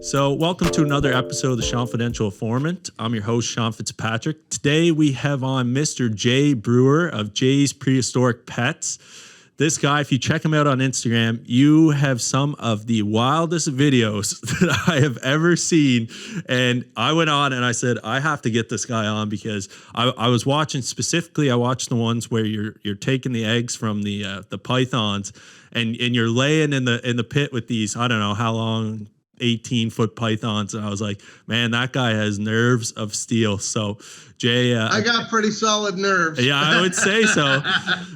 So, welcome to another episode of the Seanfidential Informant. I'm your host, Sean Fitzpatrick. Today, we have on Mr. Jay Brewer of Jay's Prehistoric Pets. This guy, if you check him out on Instagram, you have some of the wildest videos that I have ever seen. And I went on and I said, I have to get this guy on because I was watching specifically. I watched the ones where you're taking the eggs from the pythons and you're laying in the pit with these, I don't know how long, 18-foot pythons, and I was like, man, that guy has nerves of steel. So Jay, I got pretty solid nerves. Yeah, I would say so.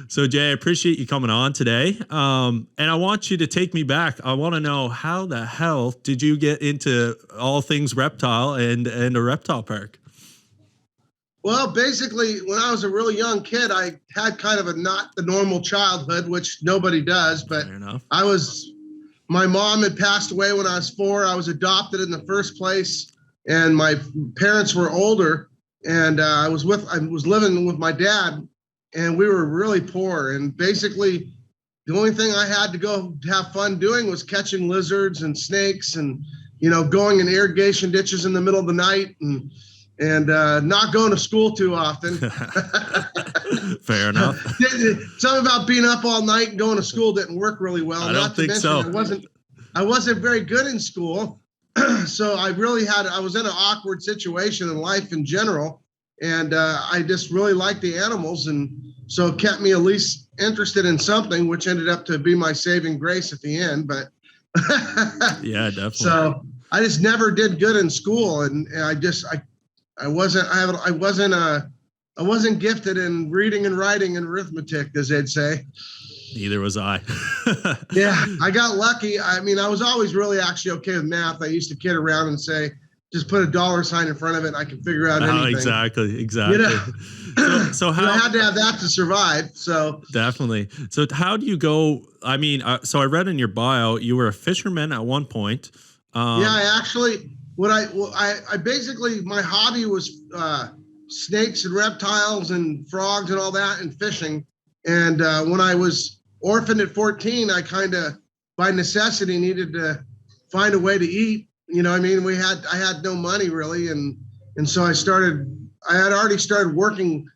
So Jay, I appreciate you coming on today, and I want you to take me back. I want to know, how the hell did you get into all things reptile and a reptile park? Well, basically, when I was a really young kid, I had kind of a not the normal childhood, which nobody does, but Fair enough. My mom had passed away when I was 4. I was adopted in the first place, and my parents were older, and I was living with my dad, and we were really poor. And basically, the only thing I had to go have fun doing was catching lizards and snakes, and going in irrigation ditches in the middle of the night, and not going to school too often. Fair enough. Something about being up all night and going to school didn't work really well. I don't think so. I wasn't very good in school. So I was in an awkward situation in life in general. And I just really liked the animals. And so it kept me at least interested in something, which ended up to be my saving grace at the end. But yeah, definitely. So I just never did good in school. And I wasn't gifted in reading and writing and arithmetic, as they'd say. Neither was I. Yeah, I got lucky. I mean, I was always really actually okay with math. I used to kid around and say, just put a $sign in front of it and I can figure out anything. Exactly. So how I had to have that to survive. So definitely. So how do you go? I mean, so I read in your bio, you were a fisherman at one point. I basically, my hobby was snakes and reptiles and frogs and all that, and fishing. And when I was orphaned at 14, I kind of, by necessity, needed to find a way to eat. I mean, I had no money really. And so I had already started working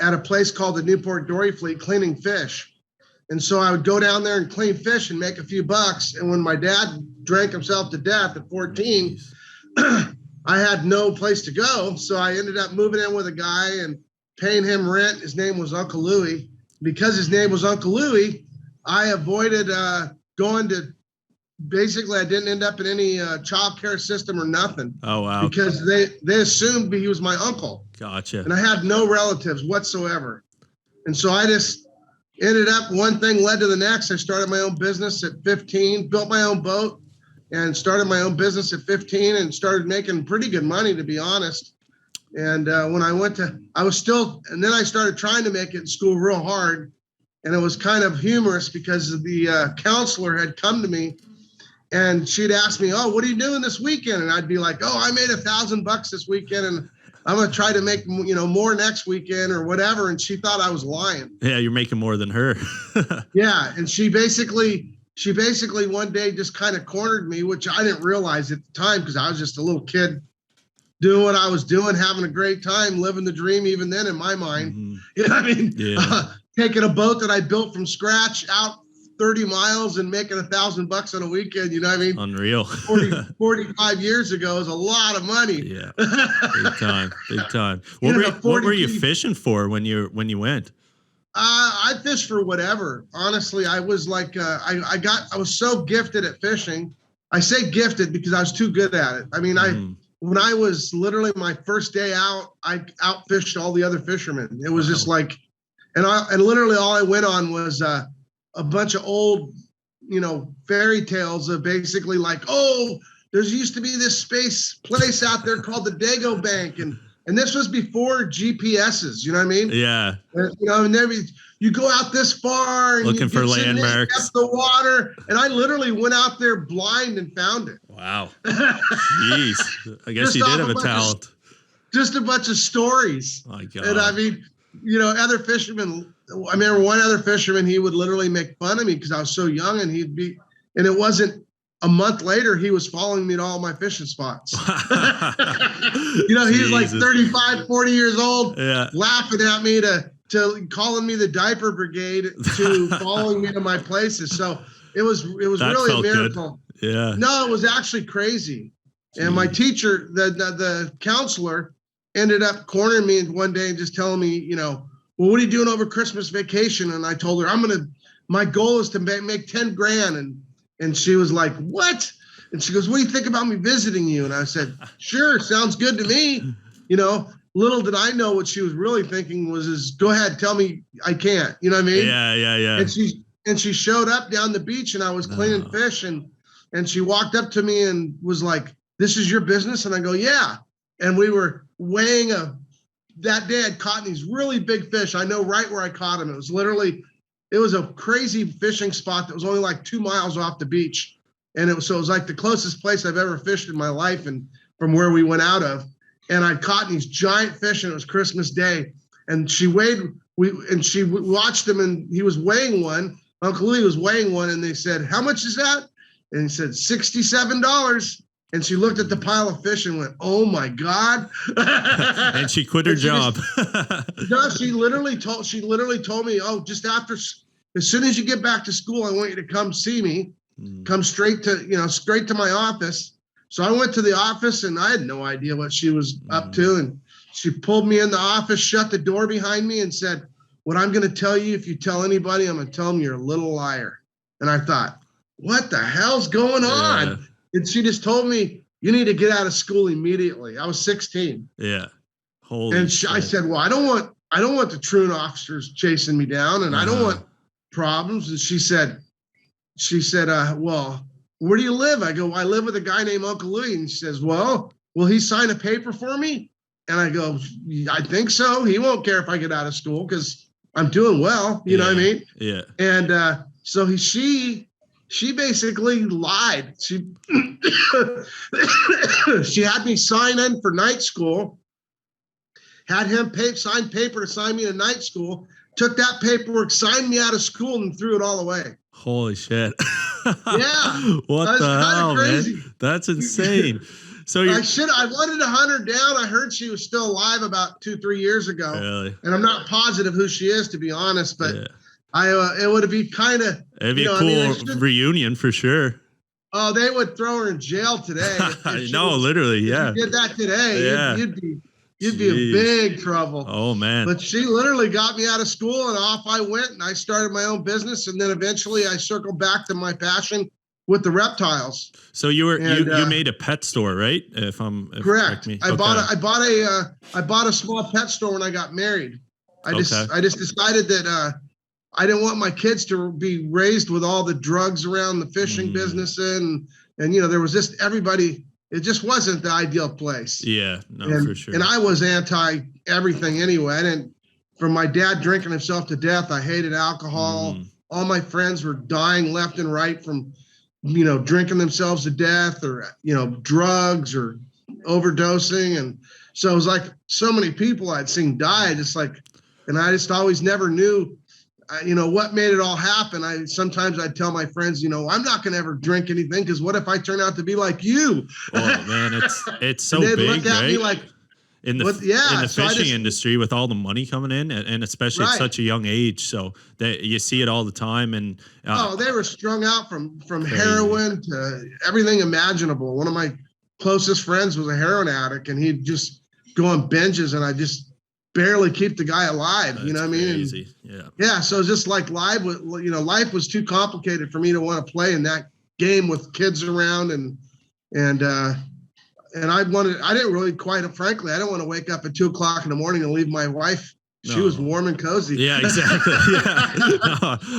at a place called the Newport Dory Fleet, cleaning fish. And so I would go down there and clean fish and make a few bucks. And when my dad drank himself to death at 14, I had no place to go. So I ended up moving in with a guy and paying him rent. His name was Uncle Louie. Because his name was Uncle Louie, I avoided going to, basically I didn't end up in any child care system or nothing. Oh, wow. Because they assumed he was my uncle. Gotcha. And I had no relatives whatsoever. And so I just ended up, one thing led to the next. I started my own business at 15, built my own boat, and started my own business at 15 and started making pretty good money, to be honest. And when then I started trying to make it in school real hard. And it was kind of humorous because the counselor had come to me and she'd ask me, oh, what are you doing this weekend? And I'd be like, oh, I made $1,000 this weekend and I'm going to try to make, more next weekend or whatever. And she thought I was lying. Yeah, you're making more than her. Yeah. And she basically one day just kind of cornered me, which I didn't realize at the time because I was just a little kid doing what I was doing, having a great time, living the dream even then in my mind. Mm-hmm. You know what I mean? Yeah. Taking a boat that I built from scratch out 30 miles and making $1,000 on a weekend, you know what I mean? Unreal. 45 years ago is a lot of money. Yeah, big time. What were you fishing for when you went? I fished for whatever. Honestly, I was like, I was so gifted at fishing. I say gifted because I was too good at it. I mean, when I was literally my first day out, I outfished all the other fishermen. It was just like, and literally all I went on was a bunch of old, fairy tales of basically like, oh, there's used to be this space place out there called the Dago Bank. And this was before GPSs, you know what I mean? Yeah. And you go out this far and looking for landmarks, up the water. And I literally went out there blind and found it. Wow. Jeez. I guess you did have a talent. Just a bunch of stories. My God. And I mean, other fishermen, I remember one other fisherman, he would literally make fun of me because I was so young and it wasn't a month later, he was following me to all my fishing spots. He's like 35, 40 years old, laughing at me to calling me the diaper brigade to following me to my places. So it was really a miracle. Good. Yeah. No, it was actually crazy. Jeez. And my teacher, the counselor, ended up cornering me one day and just telling me, well, what are you doing over Christmas vacation? And I told her, my goal is to make 10 grand. And she was like, what? And she goes, what do you think about me visiting you? And I said, sure, sounds good to me. Little did I know what she was really thinking was go ahead, tell me I can't. You know what I mean? Yeah. And she showed up down the beach and I was cleaning fish and she walked up to me and was like, this is your business? And I go, yeah. And we were weighing that day I'd caught these really big fish. I know right where I caught them. It was a crazy fishing spot that was only like 2 miles off the beach. And it was like the closest place I've ever fished in my life and from where we went out of. And I caught these giant fish and it was Christmas Day. And she watched him and he was weighing one. Uncle Lee was weighing one and they said, how much is that? And he said, $67. And she looked at the pile of fish and went, oh my God. And she quit her job. No, she literally told me, oh, just as soon as you get back to school, I want you to come see me, come straight to my office. So I went to the office and I had no idea what she was up to. And she pulled me in the office, shut the door behind me and said, what I'm going to tell you, if you tell anybody, I'm going to tell them you're a little liar. And I thought, what the hell's going on? Yeah. And she just told me, you need to get out of school immediately. I was 16. Yeah. I said, well, I don't want the truant officers chasing me down and I don't want problems. And she said, well, where do you live? I go, I live with a guy named Uncle Lee. And she says, well, will he sign a paper for me? And I go, I think so. He won't care if I get out of school because I'm doing well. You know what I mean? Yeah. And so she basically lied. She had me sign in for night school, had him sign paper to sign me to night school, took that paperwork, signed me out of school and threw it all away. Holy shit. Yeah. What the hell, man? That's insane. So I wanted to hunt her down. I heard she was still alive about 2-3 years ago. Really? And I'm not positive who she is, to be honest, but it would be kind of. It'd be a cool reunion for sure. Oh, they would throw her in jail today. Literally, yeah. If you did that today, you'd be in big trouble. Oh, man. But she literally got me out of school and off I went and I started my own business. And then eventually I circled back to my passion with the reptiles. So you made a pet store, right? If I'm correct. I bought a small pet store when I got married. I just decided that I didn't want my kids to be raised with all the drugs around the fishing business and there was just everybody. It just wasn't the ideal place. Yeah, for sure. And I was anti everything anyway. From my dad drinking himself to death, I hated alcohol. All my friends were dying left and right from, drinking themselves to death or, drugs or overdosing. And so it was like so many people I'd seen die, and I just always never knew, what made it all happen. Sometimes I'd tell my friends, I'm not going to ever drink anything because what if I turn out to be like you? Oh man, it's so big, look at right? Me like, in the fishing industry with all the money coming in and especially at such a young age. So that you see it all the time. And they were strung out from heroin to everything imaginable. One of my closest friends was a heroin addict and he'd just go on binges and I just barely keep the guy alive. That's you know what I mean? Crazy. Yeah. So it's just like life was too complicated for me to want to play in that game with kids around and I didn't really, quite frankly, I don't want to wake up at 2:00 in the morning and leave my wife. She was warm and cozy. Yeah, exactly.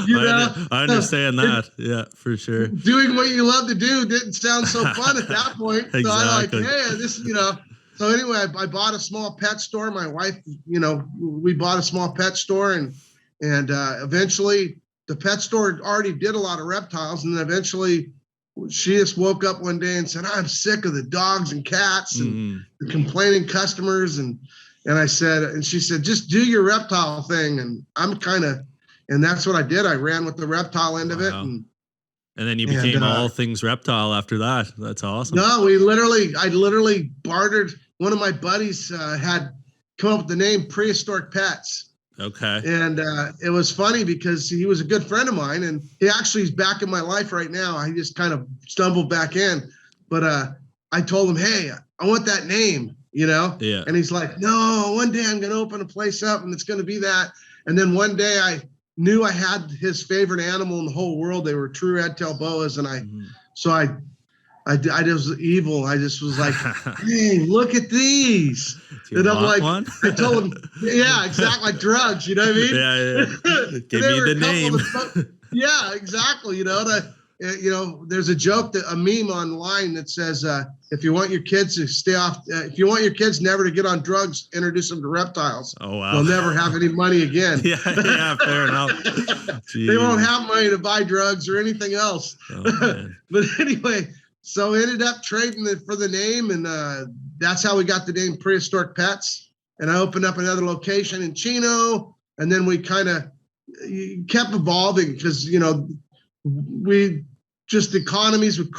Yeah. I understand that. Yeah, for sure. Doing what you love to do didn't sound so fun at that point. Exactly. So I'm like, hey, So anyway, I bought a small pet store. My wife, we bought a small pet store and eventually the pet store already did a lot of reptiles. And then eventually she just woke up one day and said, I'm sick of the dogs and cats and the complaining customers. And she said, just do your reptile thing. And and that's what I did. I ran with the reptile end of it. And then you And, became all things reptile after that. That's awesome. No, I literally bartered. One of my buddies had come up with the name Prehistoric Pets. Okay. And it was funny because he was a good friend of mine, and he actually is back in my life right now. I just kind of stumbled back in, but I told him, hey, I want that name, Yeah. And he's like, no, one day I'm going to open a place up and it's going to be that. And then one day I knew I had his favorite animal in the whole world. They were true red-tailed boas, and I was evil. I just was like, hey, look at these. Do you want one? I told him, yeah, exactly, like drugs, you know what I mean? Yeah. Give me the name. Yeah, exactly. There's a joke, a meme online that says, if you want your kids to stay off, if you want your kids never to get on drugs, introduce them to reptiles. Oh, wow. They'll never have any money again. Yeah, fair enough. They won't have money to buy drugs or anything else. Oh, But anyway, so I ended up trading it for the name, and that's how we got the name Prehistoric Pets. And I opened up another location in Chino, and then we kind of kept evolving because we just the economy would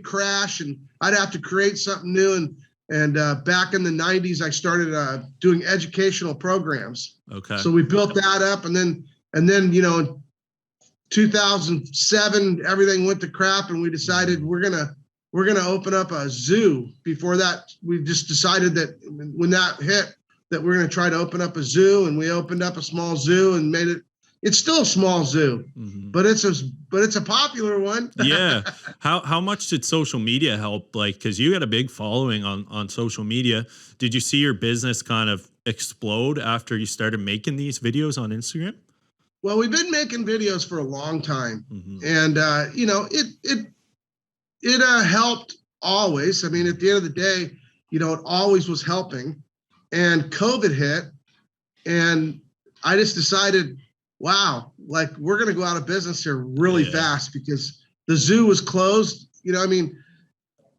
crash, and I'd have to create something new. And back in the 90s, I started doing educational programs. Okay. So we built that up, and then in 2007, everything went to crap, and we decided we're gonna open up a zoo. Before that, we just decided that when that hit, that we're gonna try to open up a zoo, and we opened up a small zoo and made it. It's still a small zoo, but it's a popular one. Yeah. How much did social media help? Like, because you got a big following on social media. Did you see your business kind of explode after you started making these videos on Instagram? Well, we've been making videos for a long time, and it helped always. I mean, at the end of the day, it always was helping. And COVID hit, and I just decided, wow, like we're going to go out of business here really fast because the zoo was closed. I mean,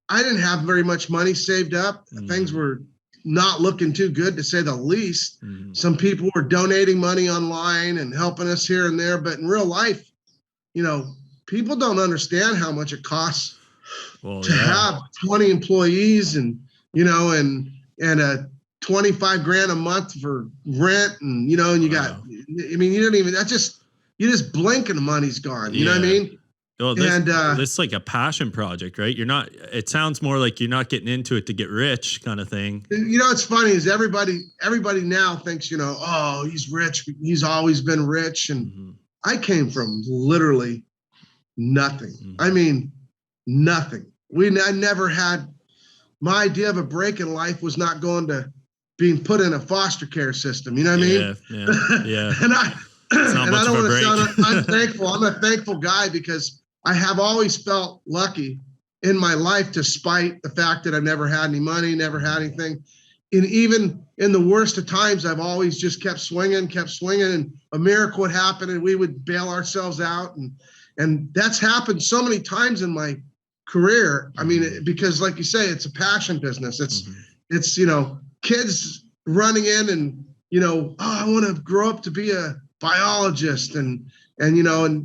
I didn't have very much money saved up. Things were not looking too good, to say the least. Some people were donating money online and helping us here and there, but in real life, people don't understand how much it costs to have 20 employees and a 25 grand a month for rent, and and you got, I mean, you just blink and the money's gone. You know what I mean? Well, this is like a passion project, right? It sounds more like you're not getting into it to get rich kind of thing. It's funny is everybody now thinks, oh, he's rich. He's always been rich. And I came from literally nothing. I mean, nothing. I never had, my idea of a break in life was not going to being put in a foster care system. You know what I mean? Yeah. And I don't want to sound unthankful. I'm a thankful guy because I have always felt lucky in my life, despite the fact that I've never had any money, never had anything. And even in the worst of times, I've always just kept swinging, and a miracle would happen and we would bail ourselves out. And that's happened so many times in my career. I mean, because like you say, it's a passion business. It's kids running in and, oh, I want to grow up to be a biologist and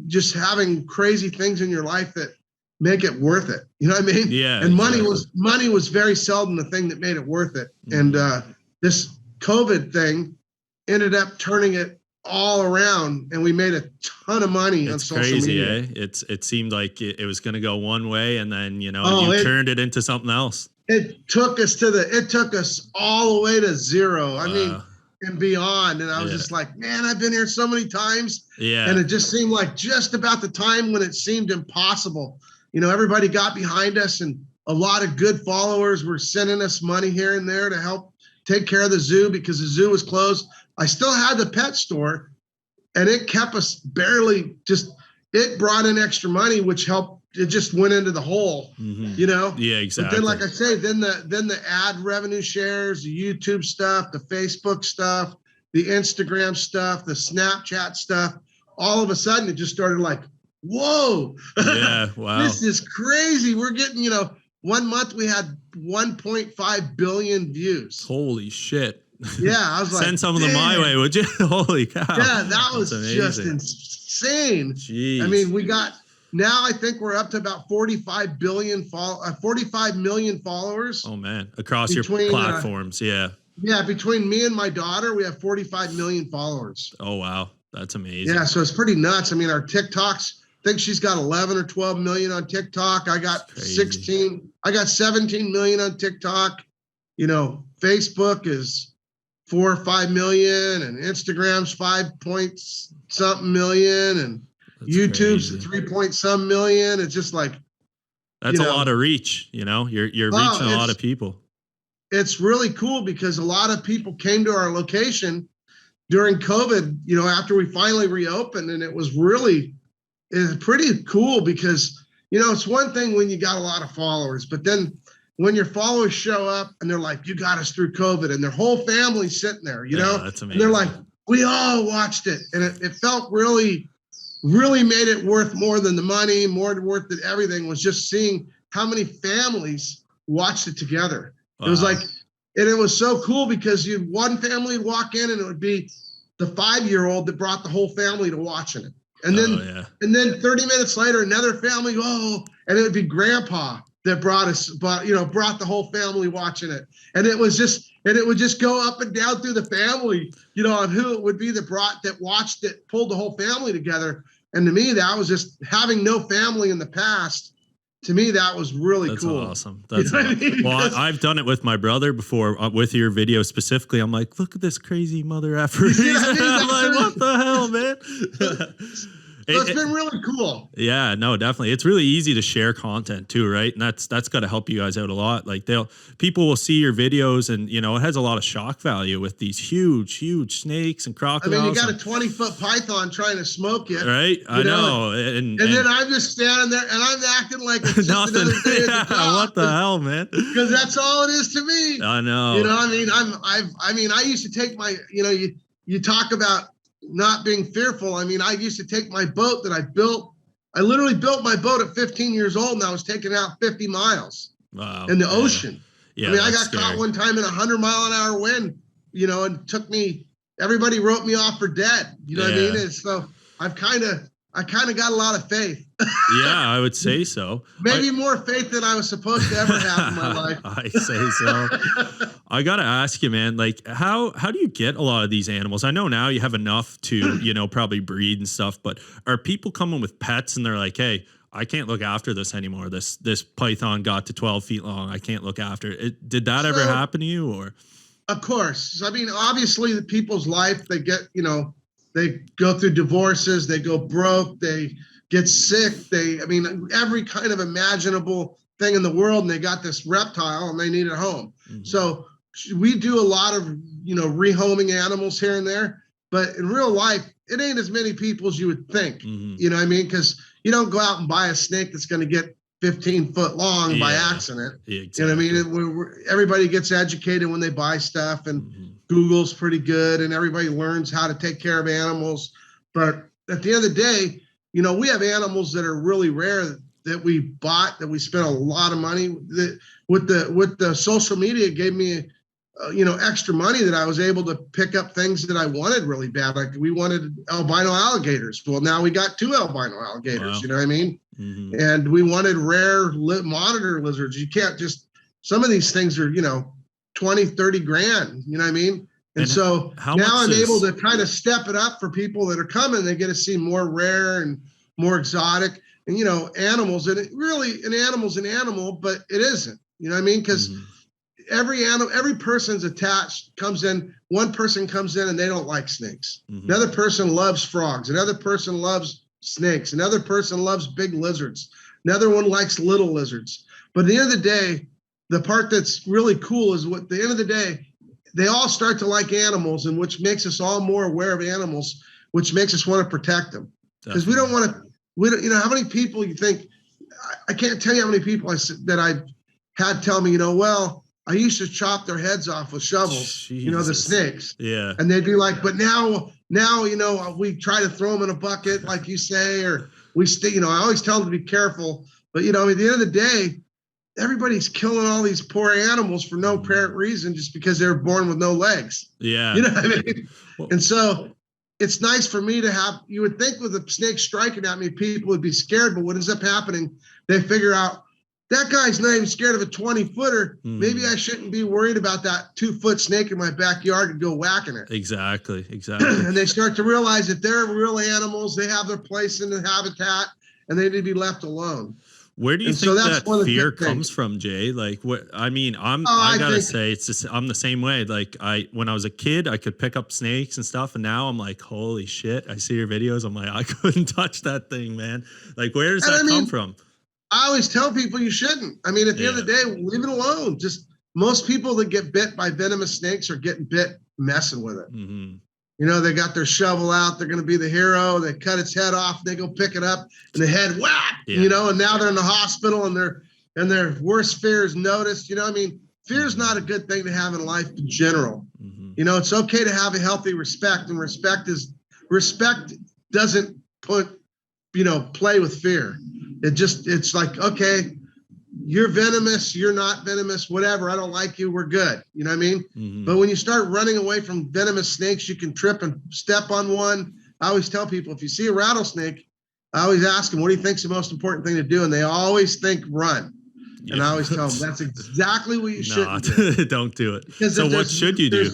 just having crazy things in your life that make it worth it. You know what I mean? Yeah. And money was very seldom the thing that made it worth it. And this COVID thing ended up turning it all around, and we made a ton of money on social media. It's crazy, eh? It seemed like it was going to go one way, and then you turned it into something else. It took us all the way to zero. I mean, and beyond. And I was just like, man, I've been here so many times. Yeah. And it just seemed like just about the time when it seemed impossible. Everybody got behind us, and a lot of good followers were sending us money here and there to help take care of the zoo because the zoo was closed. I still had the pet store, and it kept us barely it brought in extra money, which helped. It just went into the hole, Yeah, exactly. But then, like I say, then the ad revenue shares, the YouTube stuff, the Facebook stuff, the Instagram stuff, the Snapchat stuff. All of a sudden, it just started like, whoa, yeah, wow, this is crazy. We're getting, 1 month we had 1.5 billion views. Holy shit. Yeah, I was like, send some of them my way, would you? Holy cow. Yeah, that was just insane. Jeez. I mean, we got now I think we're up to about 45 million followers. Oh man, across your between platforms, yeah. Yeah, between me and my daughter, we have 45 million followers. Oh wow, that's amazing. Yeah, so it's pretty nuts. I mean, our TikToks, I think she's got 11 or 12 million on TikTok. I got 17 million on TikTok. You know, Facebook is 4 or 5 million, and Instagram's 5 point something million, and that's YouTube's crazy. 3 point some million. It's just like, that's a lot of reach. You know, you're reaching a lot of people. It's really cool because a lot of people came to our location during COVID, you know, after we finally reopened, and it was pretty cool because, you know, it's one thing when you got a lot of followers, but then when your followers show up and they're like, you got us through COVID, and their whole family's sitting there, you know, that's amazing. And they're like, we all watched it. And it felt really made it worth more than the money, more worth than everything, was just seeing how many families watched it together. Wow. It was like, and it was so cool because one family would walk in and it would be the 5-year-old that brought the whole family to watching it. And then 30 minutes later, another family, and it would be grandpa that brought the whole family watching it. And it would just go up and down through the family, you know, on who it would be that watched it, pulled the whole family together. And to me, that was just having no family in the past. To me, that was really cool. That's awesome. That's awesome. Well, I've done it with my brother before, with your video specifically. I'm like, look at this crazy mother effer. I'm like, what the hell, man? So it's been really cool. Yeah, no, definitely. It's really easy to share content too, right? And that's got to help you guys out a lot. Like people will see your videos, and you know, it has a lot of shock value with these huge snakes and crocodiles. I mean, you got a 20-foot python trying to smoke you, right? I know. And then I'm just standing there and I'm acting like it's just nothing. Another day at the top. What the hell, man? Because that's all it is to me. I know. You know, I mean, I used to take my, you know, you talk about not being fearful. I mean, I used to take my boat that I built. I literally built my boat at 15 years old, and I was taking out 50 miles in the ocean. Yeah, I mean, I got caught one time in 100-mile-an-hour wind, you know, and everybody wrote me off for dead. You know what I mean? And so I kind of got a lot of faith. Yeah, I would say so. Maybe more faith than I was supposed to ever have in my life. I say so. I got to ask you, man, like how do you get a lot of these animals? I know now you have enough to, you know, probably breed and stuff, but are people coming with pets and they're like, hey, I can't look after this anymore. This python got to 12 feet long. I can't look after it. Did that ever happen to you? Or? Of course. I mean, obviously the people's life, they get, you know, they go through divorces, they go broke, they get sick. Every kind of imaginable thing in the world, and they got this reptile and they need a home. Mm-hmm. So we do a lot of, you know, rehoming animals here and there, but in real life, it ain't as many people as you would think. Mm-hmm. You know what I mean? Because you don't go out and buy a snake that's going to get 15 foot long by accident. Yeah, exactly. You know what I mean? Everybody gets educated when they buy stuff, and Google's pretty good, and everybody learns how to take care of animals. But at the end of the day, you know, we have animals that are really rare that we bought, that we spent a lot of money. That with the social media gave me, you know, extra money that I was able to pick up things that I wanted really bad. Like we wanted albino alligators. Well, now we got 2 albino alligators. Wow. You know what I mean? Mm-hmm. And we wanted rare monitor lizards. You can't just, some of these things are, you know, 20, 30 grand. You know what I mean? And so now I'm able to kind of step it up for people that are coming. They get to see more rare and more exotic, and, you know, animals. And an animal's an animal, but it isn't. You know what I mean? Because every person's attached, comes in. One person comes in and they don't like snakes. Mm-hmm. Another person loves frogs. Another person loves snakes. Another person loves big lizards. Another one likes little lizards. But at the end of the day, the part that's really cool is at the end of the day, they all start to like animals, and which makes us all more aware of animals, which makes us want to protect them. Because we don't, you know, how many people you think, I can't tell you how many people that I had tell me, you know, well, I used to chop their heads off with shovels, Jesus. You know, the snakes. Yeah. And they'd be like, but now, you know, we try to throw them in a bucket, like you say, or we stay, you know, I always tell them to be careful. But, you know, at the end of the day, everybody's killing all these poor animals for no apparent reason, just because they were born with no legs. Yeah. You know what I mean? Well, and so it's nice for me to have, you would think with a snake striking at me, people would be scared, but what ends up happening, they figure out that guy's not even scared of a 20-footer. Maybe I shouldn't be worried about that 2-foot snake in my backyard and go whacking it. Exactly. And they start to realize that they're real animals. They have their place in the habitat and they need to be left alone. Where do you think that fear comes from, Jay? Like, what? I mean, I gotta say, it's just, I'm the same way. Like, when I was a kid, I could pick up snakes and stuff, and now I'm like, holy shit! I see your videos, I'm like, I couldn't touch that thing, man. Like, where does that come from? I always tell people you shouldn't. I mean, at the end of the day, leave it alone. Just most people that get bit by venomous snakes are getting bit messing with it. You know, they got their shovel out. They're going to be the hero. They cut its head off. They go pick it up, and the head whack. You know, and now they're in the hospital, and their worst fear is noticed. You know, I mean, fear is not a good thing to have in life in general. You know, it's okay to have a healthy respect, and respect doesn't play with fear. It's like, okay, you're venomous, you're not venomous, whatever. I don't like you. We're good. You know what I mean? But when you start running away from venomous snakes, you can trip and step on one. I always tell people, if you see a rattlesnake, I always ask them, what do you think's the most important thing to do? And they always think run. And I always tell them, that's exactly what you should do. Don't do it. So what should you do?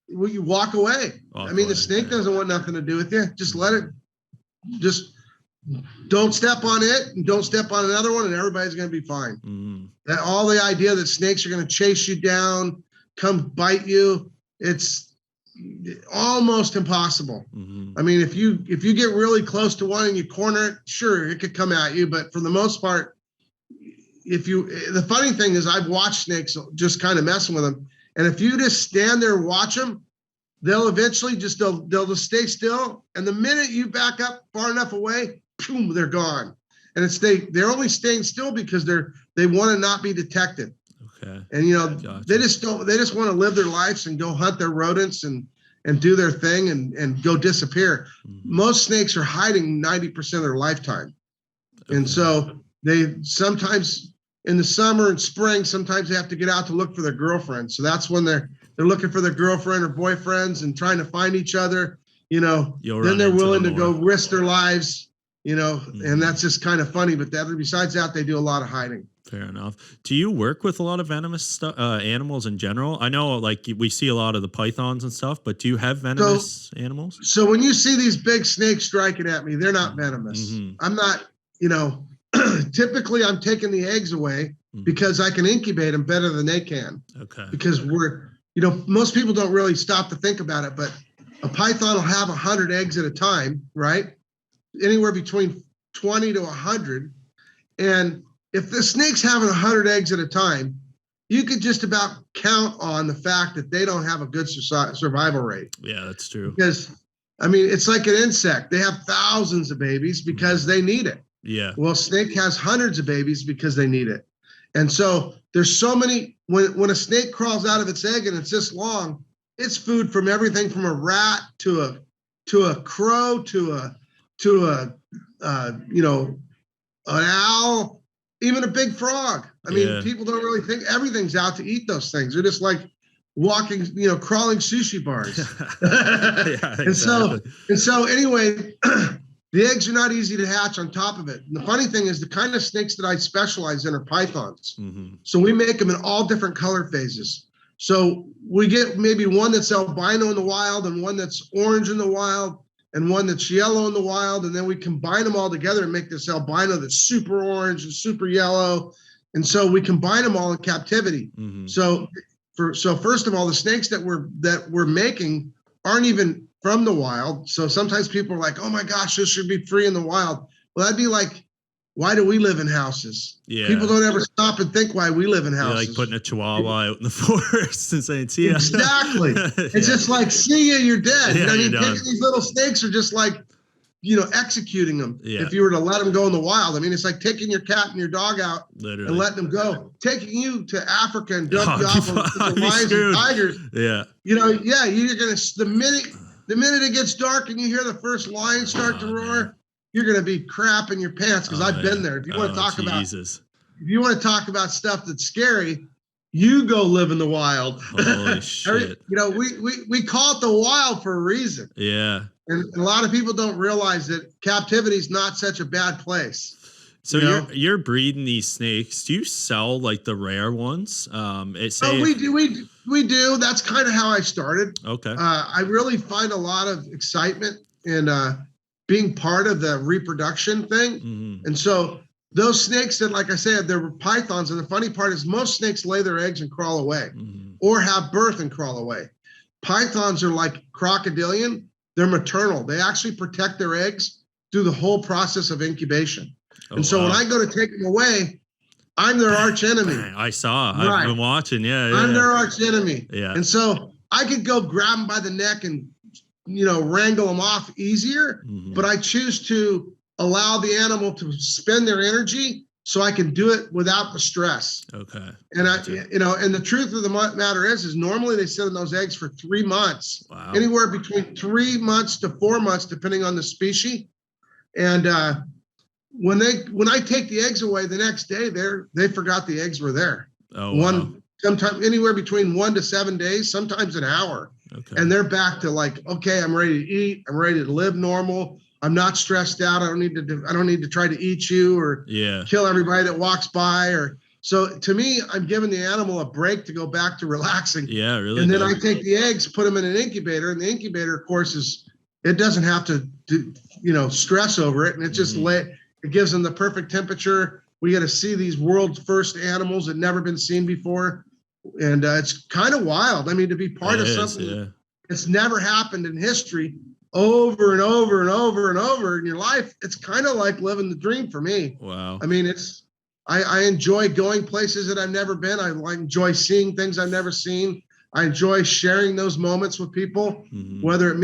Well, you walk away. The snake doesn't want nothing to do with you. Just let it, don't step on it and don't step on another one, and everybody's going to be fine. That all the idea that snakes are going to chase you down, come bite you, it's almost impossible. I mean, if you get really close to one and you corner it, sure, it could come at you, but for the most part, the funny thing is I've watched snakes just kind of messing with them, and if you just stand there and watch them, they'll eventually they'll just stay still, and the minute you back up far enough away, boom, they're gone. And they're only staying still because they want to not be detected. Okay. And gotcha. they just want to live their lives and go hunt their rodents and do their thing and go disappear. Most snakes are hiding 90% of their lifetime. Okay. And so they sometimes in the summer and spring, sometimes they have to get out to look for their girlfriend. So that's when they're looking for their girlfriend or boyfriends and trying to find each other, then they're willing to go risk their lives. And that's just kind of funny. But besides that, they do a lot of hiding. Fair enough. Do you work with a lot of venomous animals in general? I know, like, we see a lot of the pythons and stuff, but do you have venomous animals? So when you see these big snakes striking at me, they're not venomous. I'm not, typically I'm taking the eggs away because I can incubate them better than they can. Okay. Because most people don't really stop to think about it, but a python will have 100 eggs at a time, right? Anywhere between 20 to 100. And if the snake's having 100 eggs at a time, you could just about count on the fact that they don't have a good survival rate. Yeah, that's true. Because, it's like an insect. They have thousands of babies because they need it. Yeah. Well, snake has hundreds of babies because they need it. And so there's so many, when a snake crawls out of its egg and it's this long, it's food from everything from a rat to a crow to an owl, even a big frog. People don't really think everything's out to eat those things. They're just like walking, crawling sushi bars. Yeah, exactly. And so anyway, the eggs are not easy to hatch on top of it. And the funny thing is the kind of snakes that I specialize in are pythons. So we make them in all different color phases. So we get maybe one that's albino in the wild and one that's orange in the wild and one that's yellow in the wild, and then we combine them all together and make this albino that's super orange and super yellow. And so we combine them all in captivity. So first of all, the snakes that we're making aren't even from the wild. So sometimes people are like, oh my gosh, this should be free in the wild. Well, that'd be like, why do we live in houses? Yeah. People don't ever stop and think why we live in houses. Like putting a chihuahua out in the forest and saying, see ya. Exactly. It's just like, see ya, you're dead. Yeah, taking these little snakes are just like, executing them. Yeah. If you were to let them go in the wild. It's like taking your cat and your dog out and letting them go. Taking you to Africa and dump you off with the lions and tigers. Yeah. You're going to, the minute it gets dark and you hear the first lion start to roar, you're going to be crapping your pants because I've been there. If you want to talk about stuff that's scary, you go live in the wild. Holy shit. We call it the wild for a reason. Yeah. And a lot of people don't realize that captivity is not such a bad place. So you're breeding these snakes. Do you sell like the rare ones? We do. That's kind of how I started. Okay. I really find a lot of excitement in being part of the reproduction thing. Mm-hmm. And so those snakes that, like I said, they're pythons. And the funny part is most snakes lay their eggs and crawl away, or have birth and crawl away. Pythons are like crocodilian. They're maternal. They actually protect their eggs through the whole process of incubation. And so when I go to take them away, I'm their arch enemy. I saw. Right. I've been watching. Yeah. I'm their arch enemy. Yeah. And so I could go grab them by the neck and, wrangle them off easier, but I choose to allow the animal to spend their energy so I can do it without the stress. Okay. And and the truth of the matter is normally they sit in those eggs for 3 months. Wow. Anywhere between 3 months to 4 months, depending on the species. And when I take the eggs away the next day, they forgot the eggs were there. Oh, wow. Sometimes anywhere between 1 to 7 days, sometimes an hour. Okay. And they're back to like, okay, I'm ready to eat. I'm ready to live normal. I'm not stressed out. I don't need to try to eat you or kill everybody that walks by. So to me, I'm giving the animal a break to go back to relaxing. Yeah, really. And then I take the eggs, put them in an incubator, and the incubator, of course, it doesn't have to stress over it, and it just it gives them the perfect temperature. We get to see these world's first animals that never been seen before, and it's kind of wild. I mean, to be part of something that's never happened in history over and over and over and over in your life, it's kind of like living the dream for me. Wow. I mean, I enjoy going places that I've never been. I enjoy seeing things I've never seen. I enjoy sharing those moments with people, whether I'm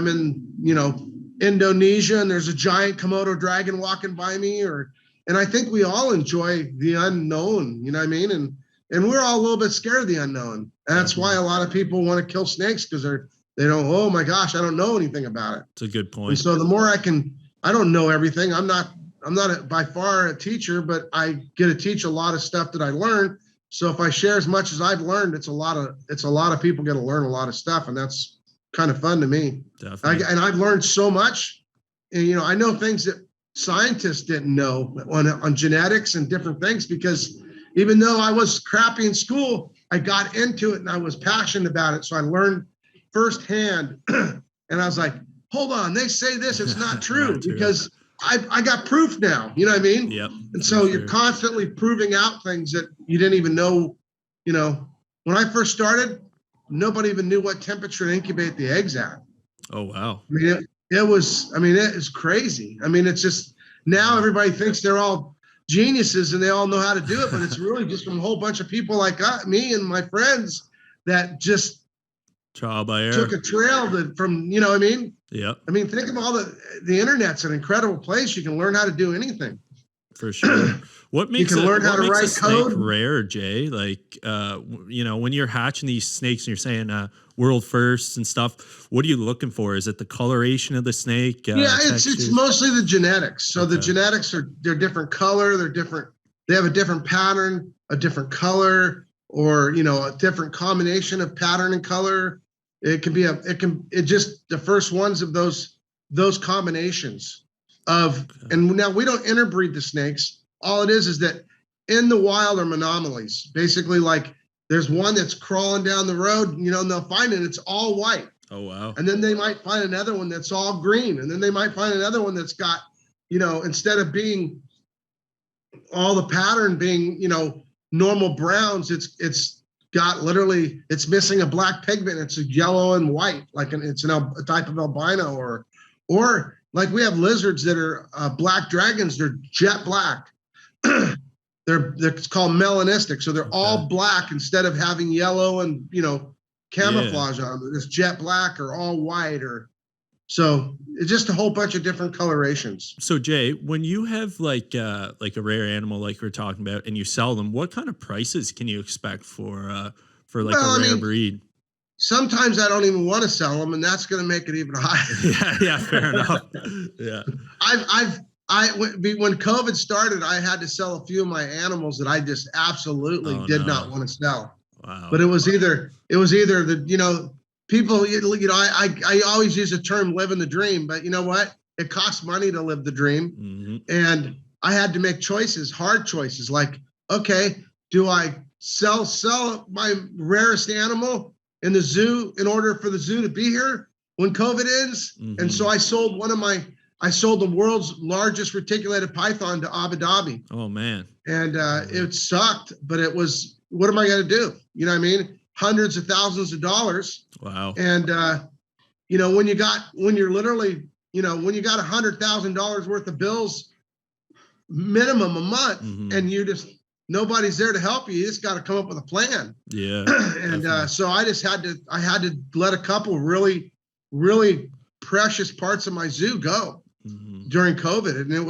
in, Indonesia and there's a giant Komodo dragon walking by me, and I think we all enjoy the unknown, you know what I mean? And we're all a little bit scared of the unknown. And that's why a lot of people want to kill snakes, because they don't, oh my gosh, I don't know anything about it. It's a good point. And so the more I don't know everything. I'm not by far a teacher, but I get to teach a lot of stuff that I learned. So if I share as much as I've learned, it's a lot of people get to learn a lot of stuff, and that's kind of fun to me. Definitely. And I've learned so much, and I know things that scientists didn't know on genetics and different things, because even though I was crappy in school, I got into it and I was passionate about it. So I learned firsthand, and I was like, hold on, they say this, it's not true, because I got proof now, you know what I mean? Yep. And so you're constantly proving out things that you didn't even know. When I first started, nobody even knew what temperature to incubate the eggs at. Oh, wow. I mean, it is crazy. I mean, it's just, now everybody thinks they're all geniuses and they all know how to do it, but it's really just from a whole bunch of people like me and my friends that just trial by error. Took a trail from, you know what I mean? Yep. I mean, think of all the internet's an incredible place. You can learn how to do anything. For sure. What makes you can learn how to write code. Rare, Jay? Like, when you're hatching these snakes and you're saying world first and stuff, what are you looking for? Is it the coloration of the snake? It's mostly the genetics. So the genetics they're different color. They're different. They have a different pattern, a different color, or a different combination of pattern and color. It can be just the first ones of those combinations of, and now we don't interbreed the snakes. All it is that in the wild are anomalies. Basically, like there's one that's crawling down the road, and they'll find it, it's all white. Oh, wow. And then they might find another one that's all green. And then they might find another one that's got, instead of being all the pattern being, normal browns, it's got literally, it's missing a black pigment. It's a yellow and white, it's a type of albino, or like we have lizards that are black dragons. They're jet black. It's called melanistic. So they're all black instead of having yellow and, camouflage on them. It's jet black or all white, so it's just a whole bunch of different colorations. So Jay, when you have like a rare animal like we're talking about and you sell them, what kind of prices can you expect for a rare breed? Sometimes I don't even want to sell them, and that's going to make it even higher. Yeah, fair enough. Yeah. when COVID started, I had to sell a few of my animals that I just absolutely did not want to sell. Wow. But it was either the, people, I always use the term living the dream, but you know what? It costs money to live the dream. Mm-hmm. And I had to make choices, hard choices, like, okay, do I sell my rarest animal in the zoo in order for the zoo to be here when COVID ends? Mm-hmm. And so I sold the world's largest reticulated python to Abu Dhabi. Oh man. And it sucked, but it was, what am I going to do? You know what I mean? Hundreds of thousands of dollars. Wow. And, when you got $100,000 worth of bills minimum a month, mm-hmm. and nobody's there to help you. You just got to come up with a plan. Yeah. And so I had to let a couple really, really precious parts of my zoo go mm-hmm. during COVID. And it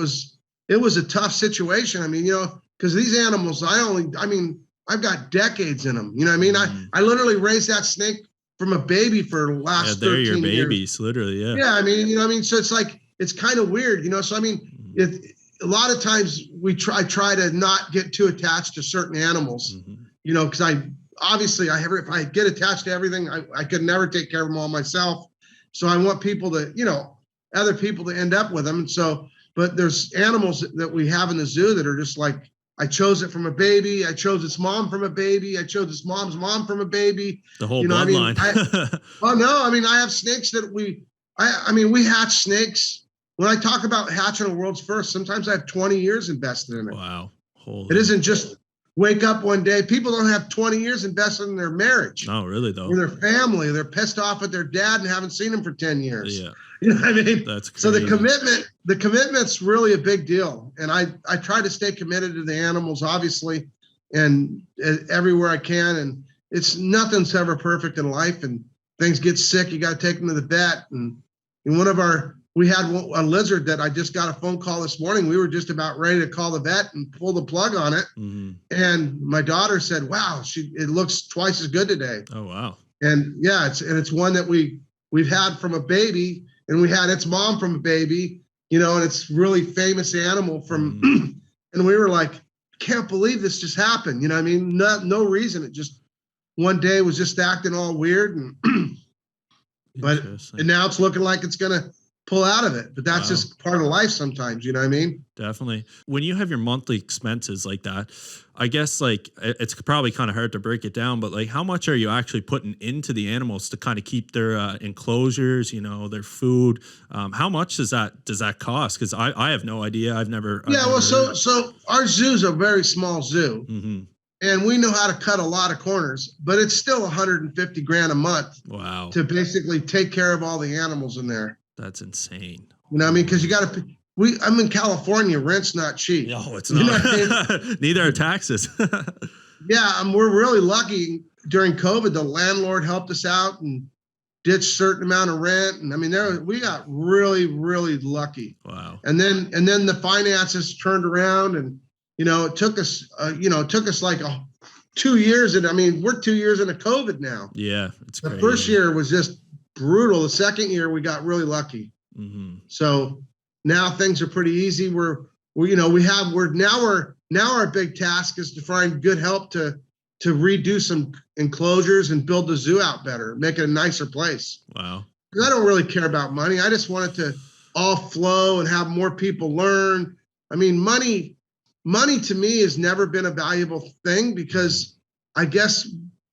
was a tough situation. I mean, because these animals, I've got decades in them. You know what I mean? Mm-hmm. I literally raised that snake from a baby for the last 13 years. They're your babies, literally. Yeah. Yeah. I mean, so it's like, it's kind of weird, so I mean, mm-hmm. a lot of times I try to not get too attached to certain animals, mm-hmm. Because if I get attached to everything, I could never take care of them all myself. So I want people to, other people to end up with them. And so, but there's animals that we have in the zoo that are just like, I chose it from a baby. I chose its mom from a baby. I chose its mom's mom from a baby. The whole bloodline. I have snakes that we hatch snakes. When I talk about hatching a world's first, sometimes I have 20 years invested in it. Wow. It isn't just wake up one day. People don't have 20 years invested in their marriage. Oh, really though? Or their family. They're pissed off at their dad and haven't seen him for 10 years. Yeah. You know what I mean? That's crazy. So the commitment's really a big deal. And I try to stay committed to the animals, obviously, and everywhere I can. And nothing's ever perfect in life, and things get sick. You got to take them to the vet. And we had a lizard that I just got a phone call this morning. We were just about ready to call the vet and pull the plug on it. Mm-hmm. And my daughter said, wow, it looks twice as good today. Oh, wow. And yeah, it's one that we've had from a baby, and we had its mom from a baby, and it's really famous animal from, and we were like, can't believe this just happened. You know what I mean? No reason. It just one day was just acting all weird. And, and now it's looking like it's going to pull out of it, but that's just part of life sometimes, you know what I mean? Definitely. When you have your monthly expenses like that, I guess like it's probably kind of hard to break it down, but like how much are you actually putting into the animals to kind of keep their enclosures, their food? How much does that cost? Because I have no idea. I've never. So our zoo's a very small zoo. Mm-hmm. And we know how to cut a lot of corners, but it's still 150 grand a month. Wow. To basically take care of all the animals in there. That's insane. You know what I mean? Because you got to, I'm in California, rent's not cheap. No, it's not. You know I mean? Neither are taxes. Yeah, we're really lucky. During COVID, the landlord helped us out and ditched a certain amount of rent. And we got really, really lucky. Wow. And then the finances turned around, and, it took us, like 2 years. And we're 2 years into COVID now. Yeah, it's crazy. The first year was just brutal. The second year we got really lucky. Mm-hmm. So now things are pretty easy. Now our big task is to find good help to redo some enclosures and build the zoo out better, make it a nicer place. Wow. Because I don't really care about money. I just want it to all flow and have more people learn. Money to me has never been a valuable thing, because I guess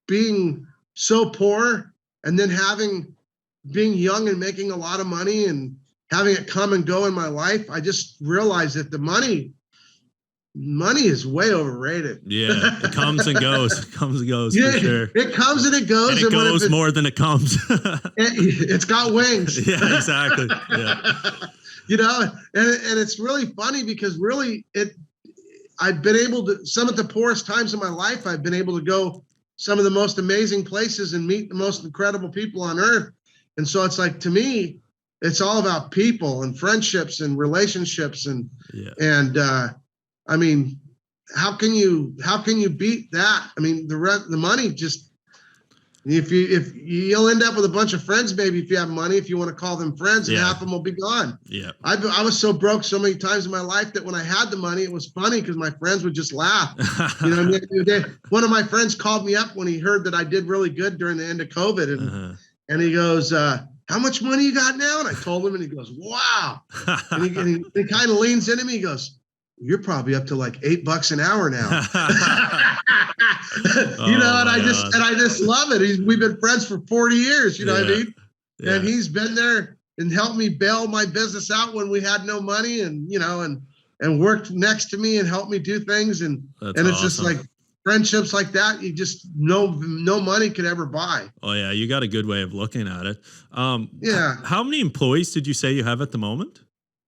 being so poor and then being young and making a lot of money and having it come and go in my life, I just realized that the money is way overrated. Yeah, it comes and goes. It comes and goes, for sure. It comes and it goes. And it goes more than it comes. It's got wings. Yeah, exactly. Yeah. And it's really funny because really I've been able to, some of the poorest times in my life, I've been able to go some of the most amazing places and meet the most incredible people on earth. And so it's like, to me, it's all about people and friendships and relationships. And how can you beat that? The money just, If you'll end up with a bunch of friends, maybe if you have money, if you want to call them friends, and half of them will be gone. Yeah. I was so broke so many times in my life that when I had the money, it was funny because my friends would just laugh. You know what I mean? One of my friends called me up when he heard that I did really good during the end of COVID, and he goes, "How much money you got now?" And I told him, and he goes, "Wow." And he kind of leans into me. He goes, "You're probably up to like $8 an hour now." And I just love it. We've been friends for 40 years, you know what I mean? Yeah. And he's been there and helped me bail my business out when we had no money, and and worked next to me and helped me do things. And it's awesome. Just like friendships like that, you just no money could ever buy. Oh yeah, you got a good way of looking at it. Yeah. How many employees did you say you have at the moment?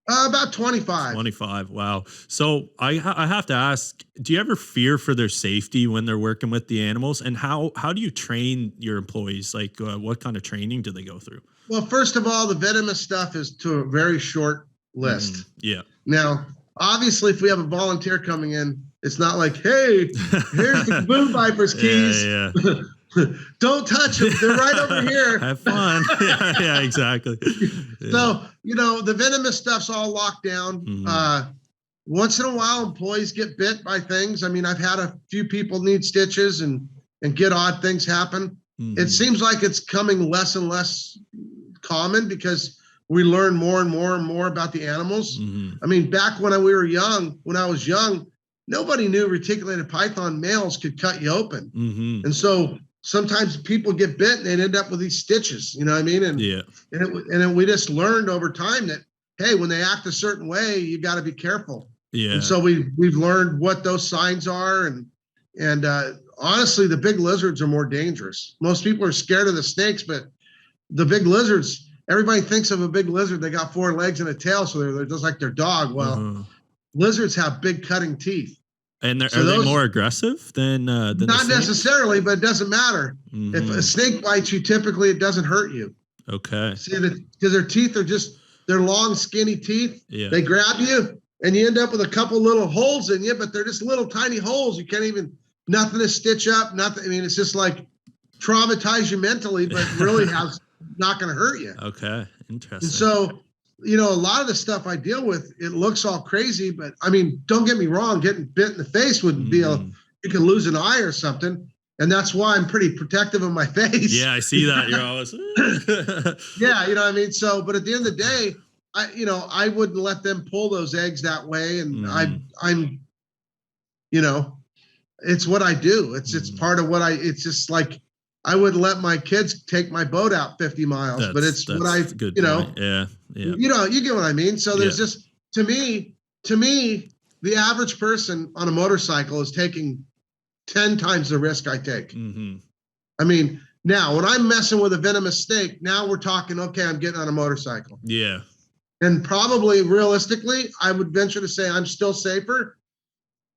About 25. 25. Wow. So I have to ask, do you ever fear for their safety when they're working with the animals? And how do you train your employees? Like what kind of training do they go through? Well, first of all, the venomous stuff is to a very short list. Yeah. Now, obviously, if we have a volunteer coming in, it's not like, "Hey, here's the boom viper's keys. Yeah. Don't touch them. They're right over here. Have fun." Yeah, exactly. Yeah. So, the venomous stuff's all locked down. Once in a while, employees get bit by things. I mean, I've had a few people need stitches and get odd things happen. It seems like it's coming less and less common because we learn more and more and more about the animals. I mean, back when I was young, nobody knew reticulated python males could cut you open. And so sometimes people get bit and they'd end up with these stitches, you know what I mean? And we just learned over time that, hey, when they act a certain way, you got to be careful. Yeah. And so we've learned what those signs are. And honestly, the big lizards are more dangerous. Most people are scared of the snakes, but the big lizards, everybody thinks of a big lizard. They got 4 legs and a tail, so they're just like their dog. Well, lizards have big cutting teeth. And are they more aggressive than not necessarily, but it doesn't matter. If a snake bites you, typically it doesn't hurt you. Okay. See, because their teeth are they're long, skinny teeth. Yeah. They grab you, and you end up with a couple little holes in you, but they're just little tiny holes. You can't even, nothing to stitch up, nothing. I mean, it's just like traumatize you mentally, but really not going to hurt you. Okay, interesting. And so, a lot of the stuff I deal with, it looks all crazy, but I mean, don't get me wrong, getting bit in the face would be you can lose an eye or something. And that's why I'm pretty protective of my face. Yeah, I see that. You're always. Yeah, you know what I mean? So, but at the end of the day, I wouldn't let them pull those eggs that way. And I'm, it's what I do. It's part of what it's just like, I wouldn't let my kids take my boat out 50 miles, but it's what I, good point. Yeah. You get what I mean? So there's just, to me, the average person on a motorcycle is taking 10 times the risk I take. I mean, now when I'm messing with a venomous snake, now we're talking, okay, I'm getting on a motorcycle. Yeah. And probably realistically, I would venture to say I'm still safer,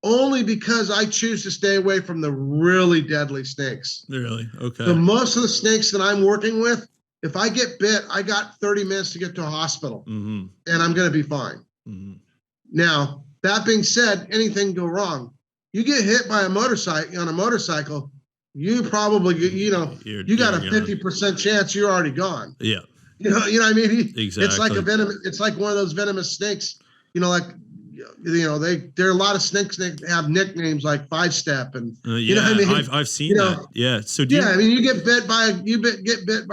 only because I choose to stay away from the really deadly snakes. Really? Okay. The most of the snakes that I'm working with, if I get bit, I got 30 minutes to get to a hospital, and I'm going to be fine. Now, that being said, anything can go wrong. You get hit by a motorcycle, you probably, you got a 50% chance you're already gone. Yeah. You know what I mean? Exactly. It's like it's like one of those venomous snakes, there are a lot of snakes that have nicknames like 5-step and you know what I mean? I've seen that. Yeah. So I mean, you get bit by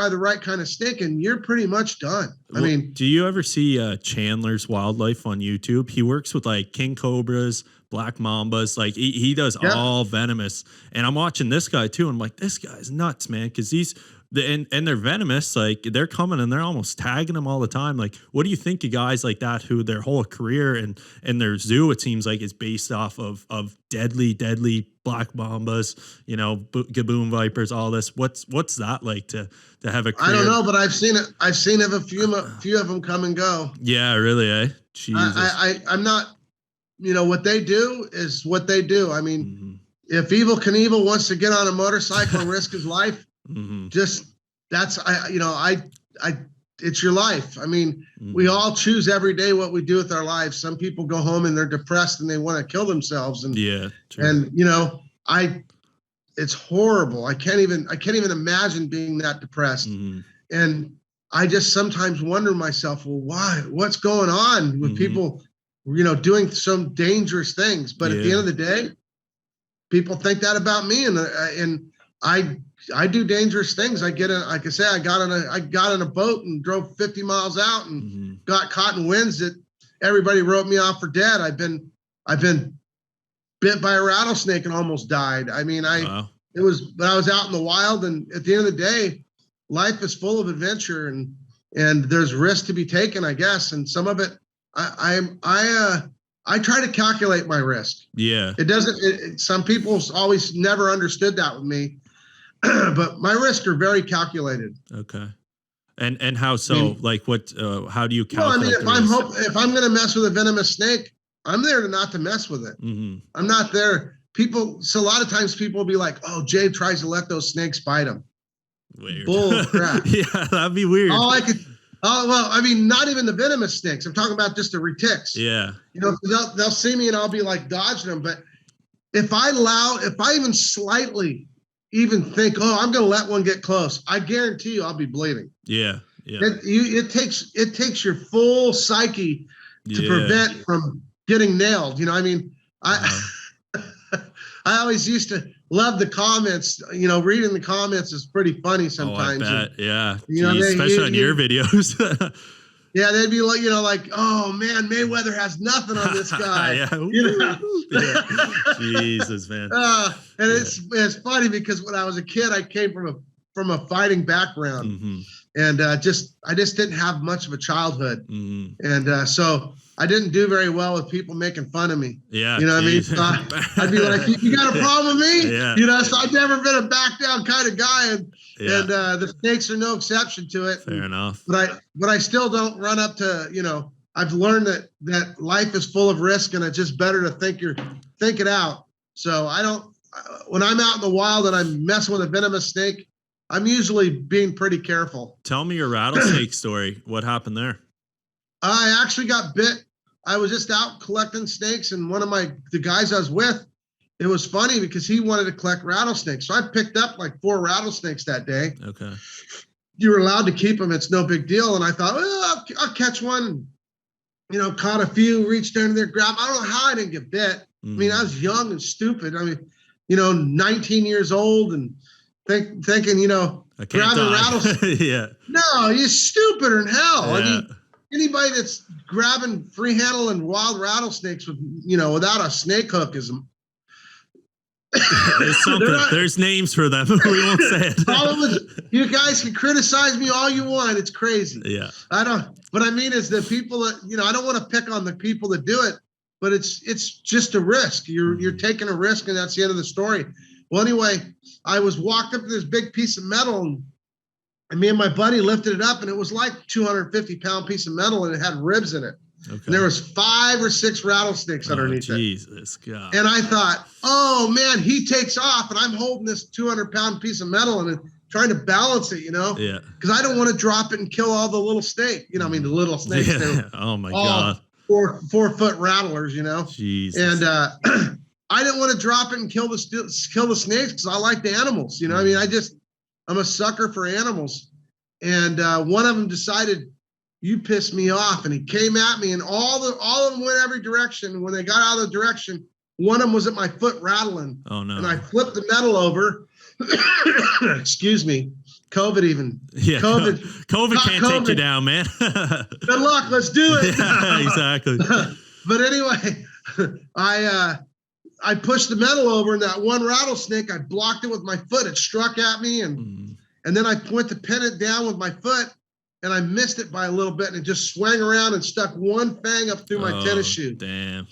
the right kind of snake and you're pretty much done. Well, do you ever see Chandler's Wildlife on YouTube? He works with like king cobras, black mambas, like he does all venomous. And I'm watching this guy too. And I'm like, this guy's nuts, man. Cause and they're venomous, like they're coming and they're almost tagging them all the time. Like, what do you think of guys like that who their whole career and their zoo, it seems like, is based off of deadly black mambas, gaboon vipers, all this? What's that like to have a career? I don't know, but I've seen it. I've seen a few of them come and go. Yeah, really, eh? Jesus. I'm not, what they do is what they do. I mean, if Evel Knievel wants to get on a motorcycle and risk his life, just it's your life. I mean, we all choose every day what we do with our lives. Some people go home and they're depressed and they want to kill themselves. And yeah, true. And it's horrible. I can't even imagine being that depressed. Mm-hmm. And I just sometimes wonder myself, well, why? What's going on with people, doing some dangerous things? But at the end of the day, people think that about me, and I do dangerous things. I like I say, I got on a boat and drove 50 miles out and got caught in winds that everybody wrote me off for dead. I've been bit by a rattlesnake and almost died. I mean, but I was out in the wild, and at the end of the day, life is full of adventure and there's risk to be taken, I guess. And some of it, I try to calculate my risk. Yeah. It doesn't, some people always never understood that with me, but my risks are very calculated. Okay. And how so? I mean, like what, how do you calculate? Well, I mean, if I'm going to mess with a venomous snake, I'm there not to mess with it. I'm not there. So a lot of times people will be like, oh, Jay tries to let those snakes bite him. Weird. Bull crap. Yeah, that'd be weird. Well, I mean, not even the venomous snakes. I'm talking about just the retics. Yeah. They'll see me and I'll be like dodging them. But if I even slightly even think, oh, I'm going to let one get close, I guarantee you I'll be bleeding. Yeah. Yeah. It takes your full psyche to prevent from getting nailed. I mean, I always used to love the comments. Reading the comments is pretty funny sometimes. Oh, I bet. Especially on your videos. Yeah, they'd be like, oh man, Mayweather has nothing on this guy. Jesus, man. It's funny because when I was a kid, I came from a fighting background, and I just didn't have much of a childhood, and so I didn't do very well with people making fun of me. Yeah. What I mean? I'd be like, you got a problem with me? Yeah. So I've never been a back down kind of guy, and the snakes are no exception to it. Fair enough. But I still don't run up to, I've learned that life is full of risk, and it's just better to think it out. So when I'm out in the wild and I'm messing with a venomous snake, I'm usually being pretty careful. Tell me your rattlesnake story. What happened there? I actually got bit. I was just out collecting snakes, and one of the guys I was with, it was funny because he wanted to collect rattlesnakes. So I picked up like 4 rattlesnakes that day. Okay. You were allowed to keep them. It's no big deal. And I thought, well, I'll catch one. Caught a few, reached down there, grabbed. I don't know how I didn't get bit. I mean, I was young and stupid. I mean, 19 years old and thinking, grab a rattlesnake. Yeah. No, you're stupider than hell. Yeah. I mean, anybody that's grabbing free handling wild rattlesnakes without a snake hook is there's names for them. We won't say it. You guys can criticize me all you want. It's crazy. Yeah. What I mean is the people that, I don't want to pick on the people that do it, but it's just a risk. You're taking a risk, and that's the end of the story. Well, anyway, I was walked up to this big piece of metal, and me and my buddy lifted it up, and it was like 250-pound piece of metal, and it had ribs in it. Okay. And there was 5 or 6 rattlesnakes underneath it. Jesus God. And I thought, oh man, he takes off, and I'm holding this 200-pound piece of metal and trying to balance it, Yeah. Because I don't want to drop it and kill all the little snake. The little snakes. Yeah. Oh my God. 4-foot rattlers. Jesus. And I didn't want to drop it and kill the snakes because I like the animals. I mean, I'm a sucker for animals. And one of them decided, you pissed me off, and he came at me, and all of them went every direction. When they got out of the direction, one of them was at my foot rattling. Oh no! And I flipped the metal over. Excuse me. COVID can't take you down, man. Good luck. Let's do it. Yeah, exactly. But anyway, I pushed the metal over, and that one rattlesnake, I blocked it with my foot. It struck at me, and then I went to pin it down with my foot, and I missed it by a little bit, and it just swung around and stuck one fang up through my tennis shoe. Damn.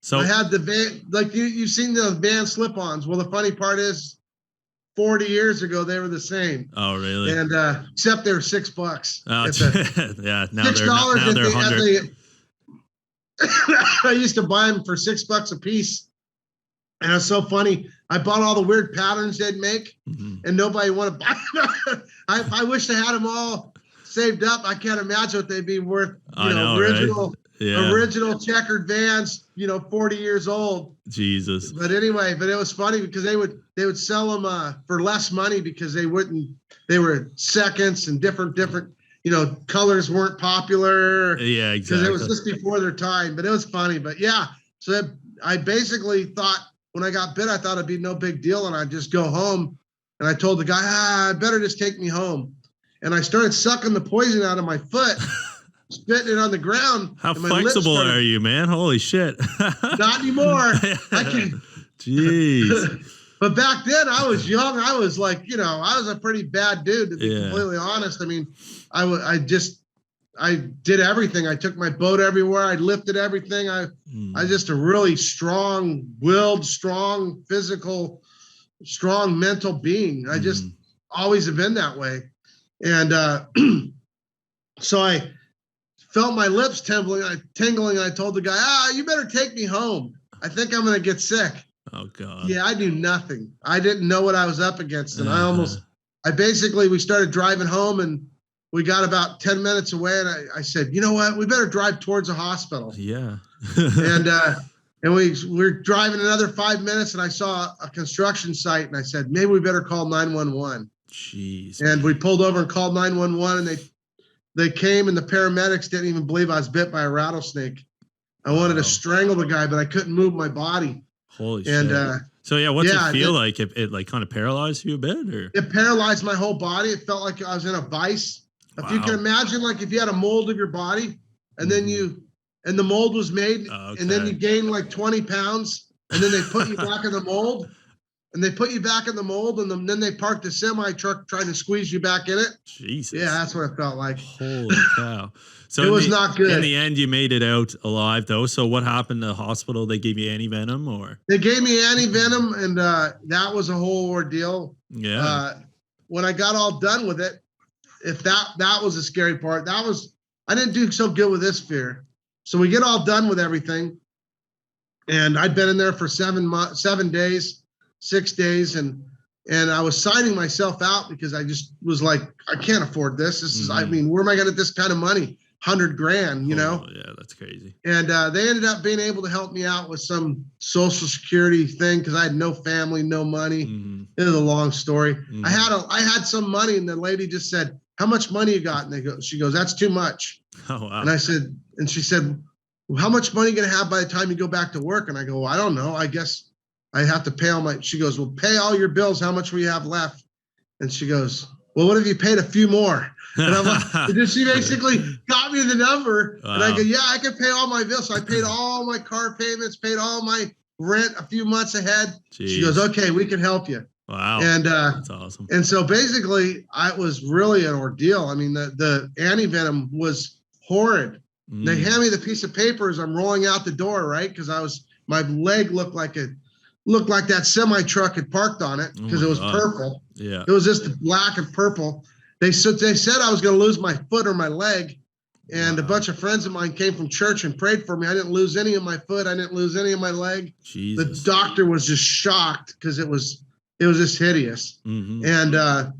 So I had the van, like you've seen the van slip-ons. Well, the funny part is 40 years ago, they were the same. Oh, really? And except they were $6. Oh, yeah. Now $6 they're 100. I used to buy them for $6 a piece. And it's so funny. I bought all the weird patterns they'd make, and nobody wanted to buy them. I wish they had them all saved up. I can't imagine what they'd be worth. I know, original. right? original checkered Vans, 40 years old. Jesus. But anyway, it was funny because they would sell them for less money because they were seconds and different, colors weren't popular. Yeah, exactly. Because it was just before their time, but it was funny. But yeah, so I basically thought when I got bit, I thought it'd be no big deal and I'd just go home. And I told the guy, better just take me home. And I started sucking the poison out of my foot, spitting it on the ground. How flexible are you, man? Holy shit. Not anymore. Jeez. But back then I was young. I was like, I was a pretty bad dude, to be completely honest. I mean, I did everything. I took my boat everywhere. I lifted everything. I just a really strong-willed, strong physical, strong mental being. I just always have been that way. And so I felt my lips tingling. I told the guy, you better take me home. I think I'm going to get sick. Oh, God. Yeah, I knew nothing. I didn't know what I was up against. And we started driving home and we got about 10 minutes away. And I said, you know what? We better drive towards a hospital. Yeah. And we're driving another 5 minutes and I saw a construction site and I said, maybe we better call 911. Jeez. And we pulled over and called 911 and they came and the paramedics didn't even believe I was bit by a rattlesnake. I wanted to strangle the guy, but I couldn't move my body. Holy shit. So what's it feel like? It like kind of paralyzed you a bit, or? It paralyzed my whole body. It felt like I was in a vice. If you can imagine, like if you had a mold of your body and then and the mold was made and then you gained like 20 pounds and then they put you back in the mold. And they put you back in the mold, and then they parked a semi truck trying to squeeze you back in it. Jesus. Yeah, that's what it felt like. Holy cow. So it was not good. In the end, you made it out alive, though. So what happened to the hospital? They gave you anti-venom, or? They gave me anti-venom, and that was a whole ordeal. Yeah. When I got all done with it, if that was the scary part. I didn't do so good with this fear. So we get all done with everything, and I'd been in there for 7 days. 6 days, and I was signing myself out because I just was like, I can't afford this. This is, I mean, where am I going to get this kind of money? $100,000, you know? Yeah, that's crazy. And they ended up being able to help me out with some Social Security thing because I had no family, no money. It was a long story. I had some money, and the lady just said, "How much money you got?" And she goes, "That's too much." Oh wow. And she said, well, "How much money are you going to have by the time you go back to work?" And I go, well, "I don't know. I guess I have to pay all my," she goes, "Well, pay all your bills. How much we have left?" And she goes, "Well, what if you paid a few more?" And I'm like, and she basically got me the number. Wow. And I go, "Yeah, I can pay all my bills." So I paid all my car payments, paid all my rent a few months ahead. Jeez. She goes, "Okay, we can help you." Wow. And that's awesome. And so basically it was really an ordeal. I mean, the anti-venom was horrid. They hand me the piece of paper as I'm rolling out the door, right? Because my leg looked like that semi truck had parked on it because it was purple. Yeah. It was just black and purple. They said I was going to lose my foot or my leg. And a bunch of friends of mine came from church and prayed for me. I didn't lose any of my foot. I didn't lose any of my leg. Jesus. The doctor was just shocked because it was just hideous. And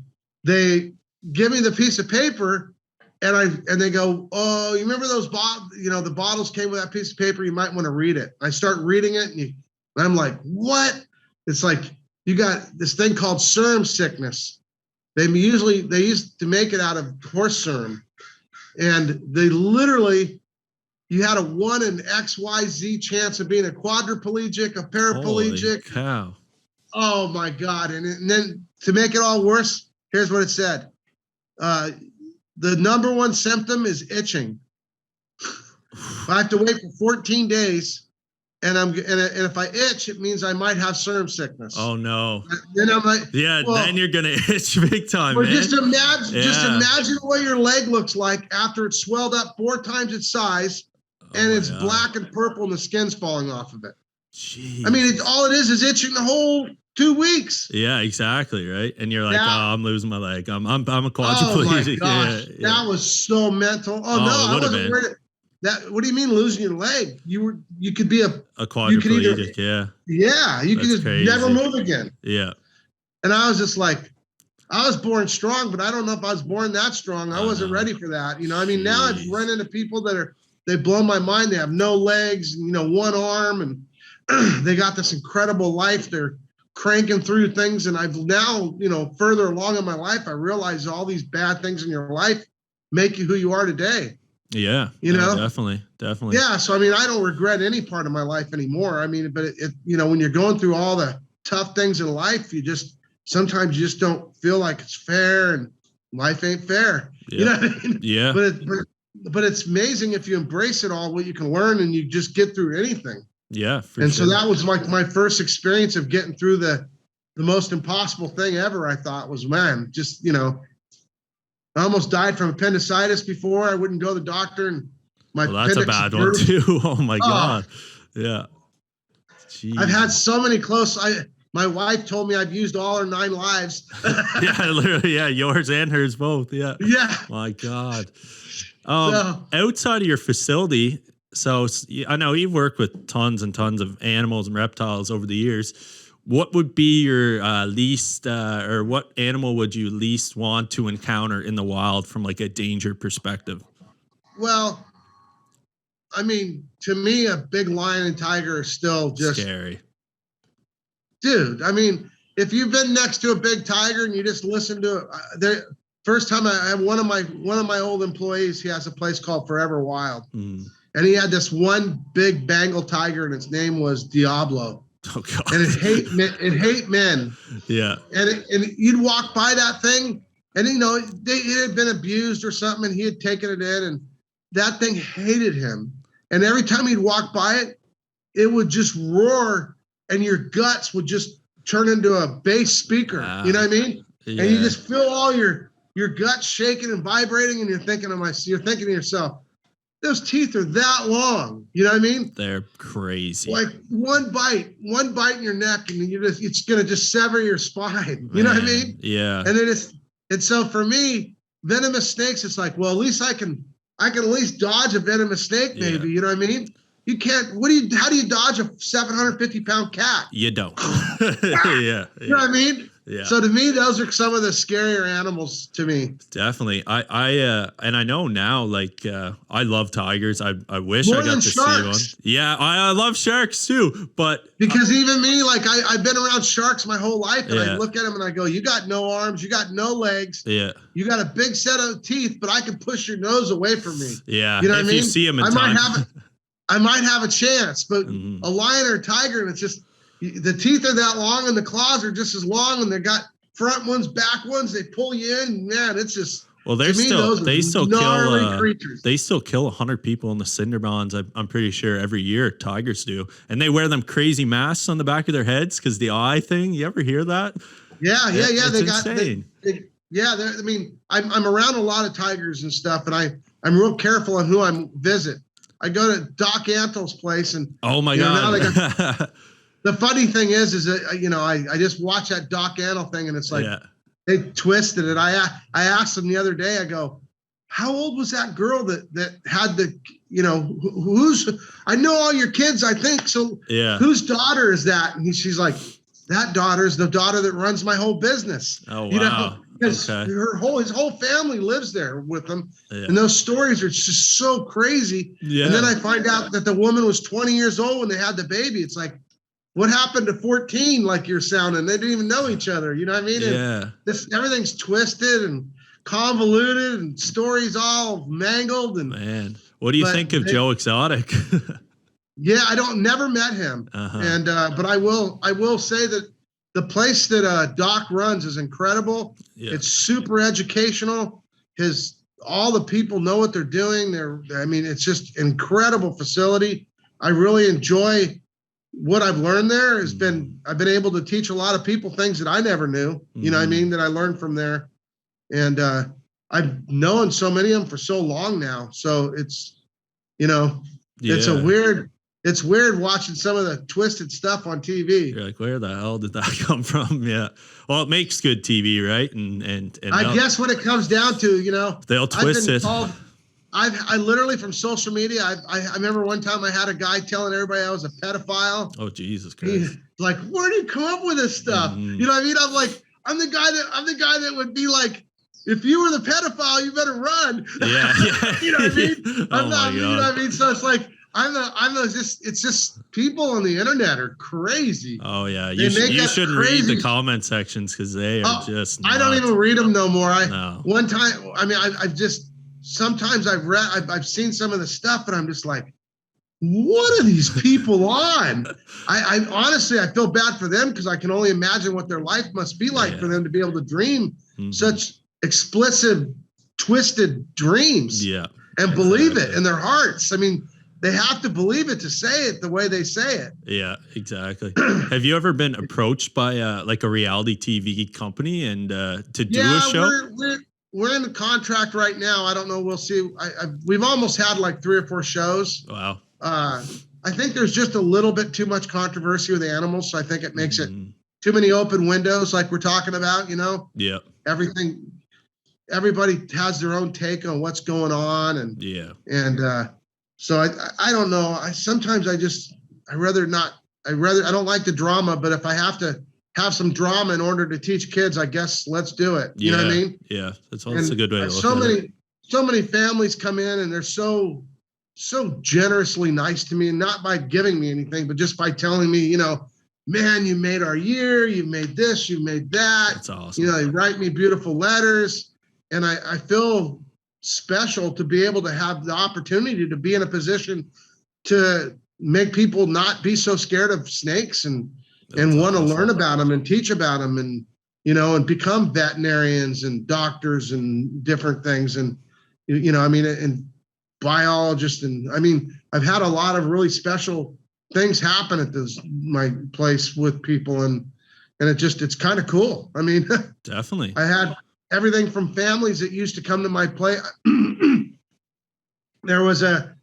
they give me the piece of paper and they go, "Oh, you remember those the bottles came with that piece of paper. You might want to read it." I start reading it and I'm like, "What?" It's like, you got this thing called serum sickness. They used to make it out of horse serum. And they literally, you had a 1 in XYZ chance of being a quadriplegic, a paraplegic. Holy cow. Oh my God. And then to make it all worse, here's what it said. The number one symptom is itching. I have to wait for 14 days. And if I itch, it means I might have serum sickness. Oh no! Then I'm like, then you're gonna itch big time, man. Just imagine what your leg looks like after it's swelled up 4 times its size, and it's black and purple, and the skin's falling off of it. Jeez. I mean, all it is itching the whole 2 weeks. Yeah, exactly, right. And you're like, I'm losing my leg. I'm a quadriplegic. Oh my gosh, that was so mental. Oh no, I wasn't worried. What do you mean losing your leg? You could be a quadriplegic, you could just never move again. Yeah. And I was just like, I was born strong, but I don't know if I was born that strong. I wasn't ready for that. You know, I mean, now I've run into people that are they blow my mind. They have no legs, one arm, and they got this incredible life. They're cranking through things. And I've now, further along in my life, I realize all these bad things in your life make you who you are today. Yeah. Definitely. Yeah. So, I don't regret any part of my life anymore. But when you're going through all the tough things in life, sometimes you just don't feel like it's fair, and life ain't fair. Yeah. You know what I mean? Yeah. But it's amazing if you embrace it all, what you can learn, and you just get through anything. Yeah. So that was like my first experience of getting through the most impossible thing ever. I thought was, man, just, I almost died from appendicitis before. I wouldn't go to the doctor, and that's a bad one too. Oh my God. Yeah. Jeez. I've had so many my wife told me I've used all her 9 lives. Yeah, literally. Yeah. Yours and hers both. Yeah. Yeah. My God. Outside of your facility, so I know you've worked with tons and tons of animals and reptiles over the years. What would be your least, or what animal would you least want to encounter in the wild from like a danger perspective? Well, to me, a big lion and tiger are still just scary. Dude, if you've been next to a big tiger and you just listen to it, first time I had one of my old employees, he has a place called Forever Wild. And he had this one big Bengal tiger, and its name was Diablo. Oh God. And it hate men. Yeah. And you'd walk by that thing, and it had been abused or something, and he had taken it in, and that thing hated him. And every time he'd walk by it, it would just roar, and your guts would just turn into a bass speaker. You know what I mean? Yeah. And you just feel all your guts shaking and vibrating, and you're thinking to yourself, those teeth are that long. You know what I mean? They're crazy. Like one bite in your neck, and it's gonna just sever your spine. You know what I mean? Yeah. And so for me, venomous snakes, it's like, well, at least I can at least dodge a venomous snake, maybe. Yeah. You know what I mean? You can't. How do you dodge a 750-pound cat? You don't. Yeah. You know what I mean? Yeah. So to me, those are some of the scarier animals to me. Definitely. And I know now, like, I love tigers. I wish More I got to sharks. see one. Yeah. I love sharks too, but because even me, like I've been around sharks my whole life, and I look at them and I go, you got no arms, you got no legs. Yeah. You got a big set of teeth, but I can push your nose away from me. Yeah. You know what I mean? If you see them in time. I might have a chance, but a lion or a tiger, and it's just, the teeth are that long and the claws are just as long, and they got front ones, back ones. They pull you in, man. It's just, well, they still kill 100 people in the cinder bonds. I'm pretty sure every year tigers do, and they wear them crazy masks on the back of their heads because the eye thing. You ever hear that? Yeah. It's They insane. I'm around a lot of tigers and stuff, and I'm real careful on who I visit. I go to Doc Antle's place, and oh my God. The funny thing is that, I just watch that Doc Antle thing, and it's like, they twisted it. I asked them the other day, I go, how old was that girl that had the, I know all your kids, I think. So whose daughter is that? And she's like, that daughter is the daughter that runs my whole business. Oh, wow. Because his whole family lives there with them. Yeah. And those stories are just so crazy. Yeah. And then I find out that the woman was 20 years old when they had the baby. It's like, what happened to 14, like you're sounding? They didn't even know each other. You know what I mean? Yeah. And everything's twisted and convoluted, and stories all mangled. And man, what do you think of Joe Exotic? Yeah, never met him. And but I will say that the place that Doc runs is incredible. Yeah. It's super educational. All the people know what they're doing. It's just incredible facility. I really enjoy what I've learned there. I've been able to teach a lot of people things that I never knew. You know what I mean? That I learned from there. And I've known so many of them for so long now. So it's, it's weird watching some of the twisted stuff on TV. You're like, where the hell did that come from? Yeah. Well, it makes good TV, right? And I guess when it comes down to, they'll twist it. I literally, from social media, I remember one time I had a guy telling everybody I was a pedophile. Oh, Jesus Christ. Like, where do you come up with this stuff? You know what I mean? I'm the guy that would be like, if you were the pedophile, you better run. Yeah. You know what I mean? Oh my God. You know what I mean? So it's like, it's just people on the internet are crazy. Oh yeah. You shouldn't read the comment sections because they are just nuts. I don't even read them no more. No. One time, I mean, I've just, sometimes I've seen some of the stuff and I'm just like, what are these people on? I honestly, I feel bad for them because I can only imagine what their life must be like for them to be able to dream such explicit, twisted dreams and believe it in their hearts. I mean, they have to believe it to say it the way they say it. Yeah, exactly. Have you ever been approached by like a reality TV company and to do a show? We're in the contract right now. I don't know. We'll see. We've almost had like 3 or 4 shows. Wow. I think there's just a little bit too much controversy with animals. So I think it makes it too many open windows like we're talking about, you know? Yeah. Everybody has their own take on what's going on. And so I don't know. Sometimes I don't like the drama, but if I have to have some drama in order to teach kids, I guess let's do it. You know what I mean? Yeah. That's a good way to look at it. So many families come in and they're so generously nice to me, and not by giving me anything, but just by telling me, you know, man, you made our year, you made this, you made that. That's awesome. You know, they write me beautiful letters, and I feel special to be able to have the opportunity to be in a position to make people not be so scared of snakes and want to learn about them and teach about them, and, you know, and become veterinarians and doctors and different things. And, you know, I mean, and biologists. And I mean, I've had a lot of really special things happen at my place with people. And it's kind of cool. I mean, definitely. I had everything from families that used to come to my place. There was a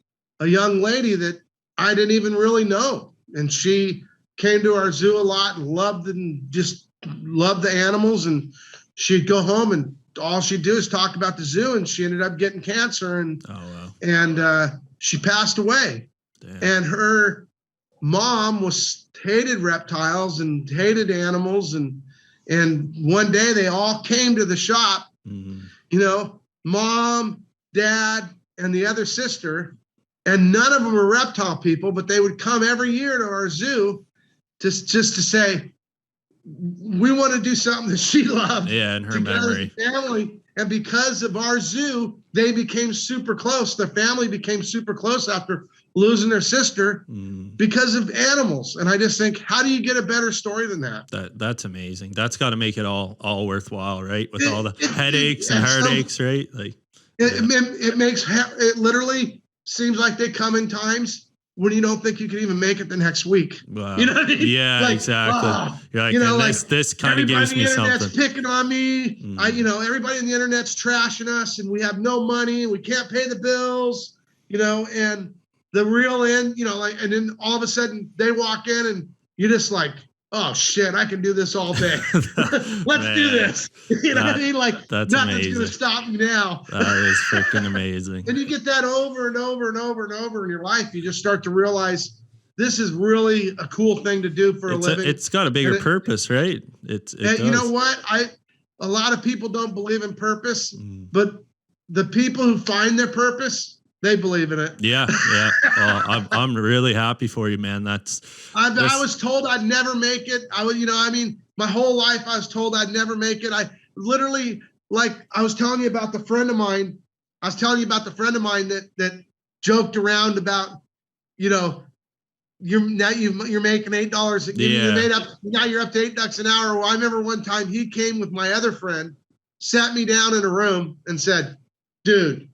young lady that I didn't even really know. And she came to our zoo a lot and loved the animals. And she'd go home and all she'd do is talk about the zoo, and she ended up getting cancer, and she passed away. Damn. And her mom hated reptiles and hated animals, and one day they all came to the shop, you know, mom, dad, and the other sister, and none of them were reptile people, but they would come every year to our zoo just to say, we want to do something that she loved. Yeah, in her memory. Family, and because of our zoo, they became super close. The family became super close after losing their sister because of animals. And I just think, how do you get a better story than that? That's amazing. That's got to make it all worthwhile, right? With all the headaches and heartaches, right? Like it literally seems like they come in times when you don't think you can even make it the next week. Wow. You know what I mean? Yeah, like, exactly. You're like, you know, this kind of gives me something. Everybody on the internet's picking on me. Everybody on the internet's trashing us, and we have no money, and we can't pay the bills, you know, and the real end, you know, like, and then all of a sudden they walk in and you're just like, oh shit, I can do this all day. Let's do this. You know what I mean? Like, nothing's going to stop me now. That is freaking amazing. And you get that over and over and over and over in your life. You just start to realize this is really a cool thing to do for a living. It's got a bigger purpose, right? It does. You know what? A lot of people don't believe in purpose, but the people who find their purpose, they believe in it. Yeah. Well, I'm really happy for you, man. I was told I'd never make it. My whole life I was told I'd never make it. I literally, like, I was telling you about the friend of mine. That joked around about, you know, you're making $8. Now you're up to $8 an hour. Well, I remember one time he came with my other friend, sat me down in a room and said, dude,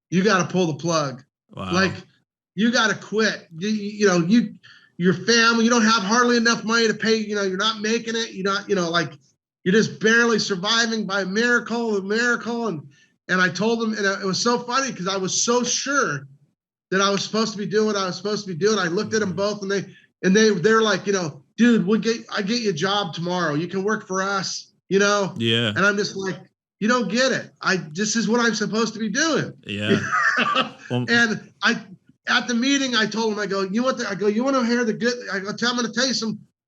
you got to pull the plug. Wow. Like, you got to quit. Your family, you don't have hardly enough money to pay. You know, you're not making it. You're not, like, you're just barely surviving by a miracle. And I told him, and it was so funny because I was so sure that I was supposed to be doing what I was supposed to be doing. I looked at them both, and they're like, you know, dude, I get you a job tomorrow. You can work for us, you know? Yeah. And I'm just like, you don't get it. This is what I'm supposed to be doing. Yeah. And at the meeting, I told him, I go, you want to hear the good? I'm going to tell you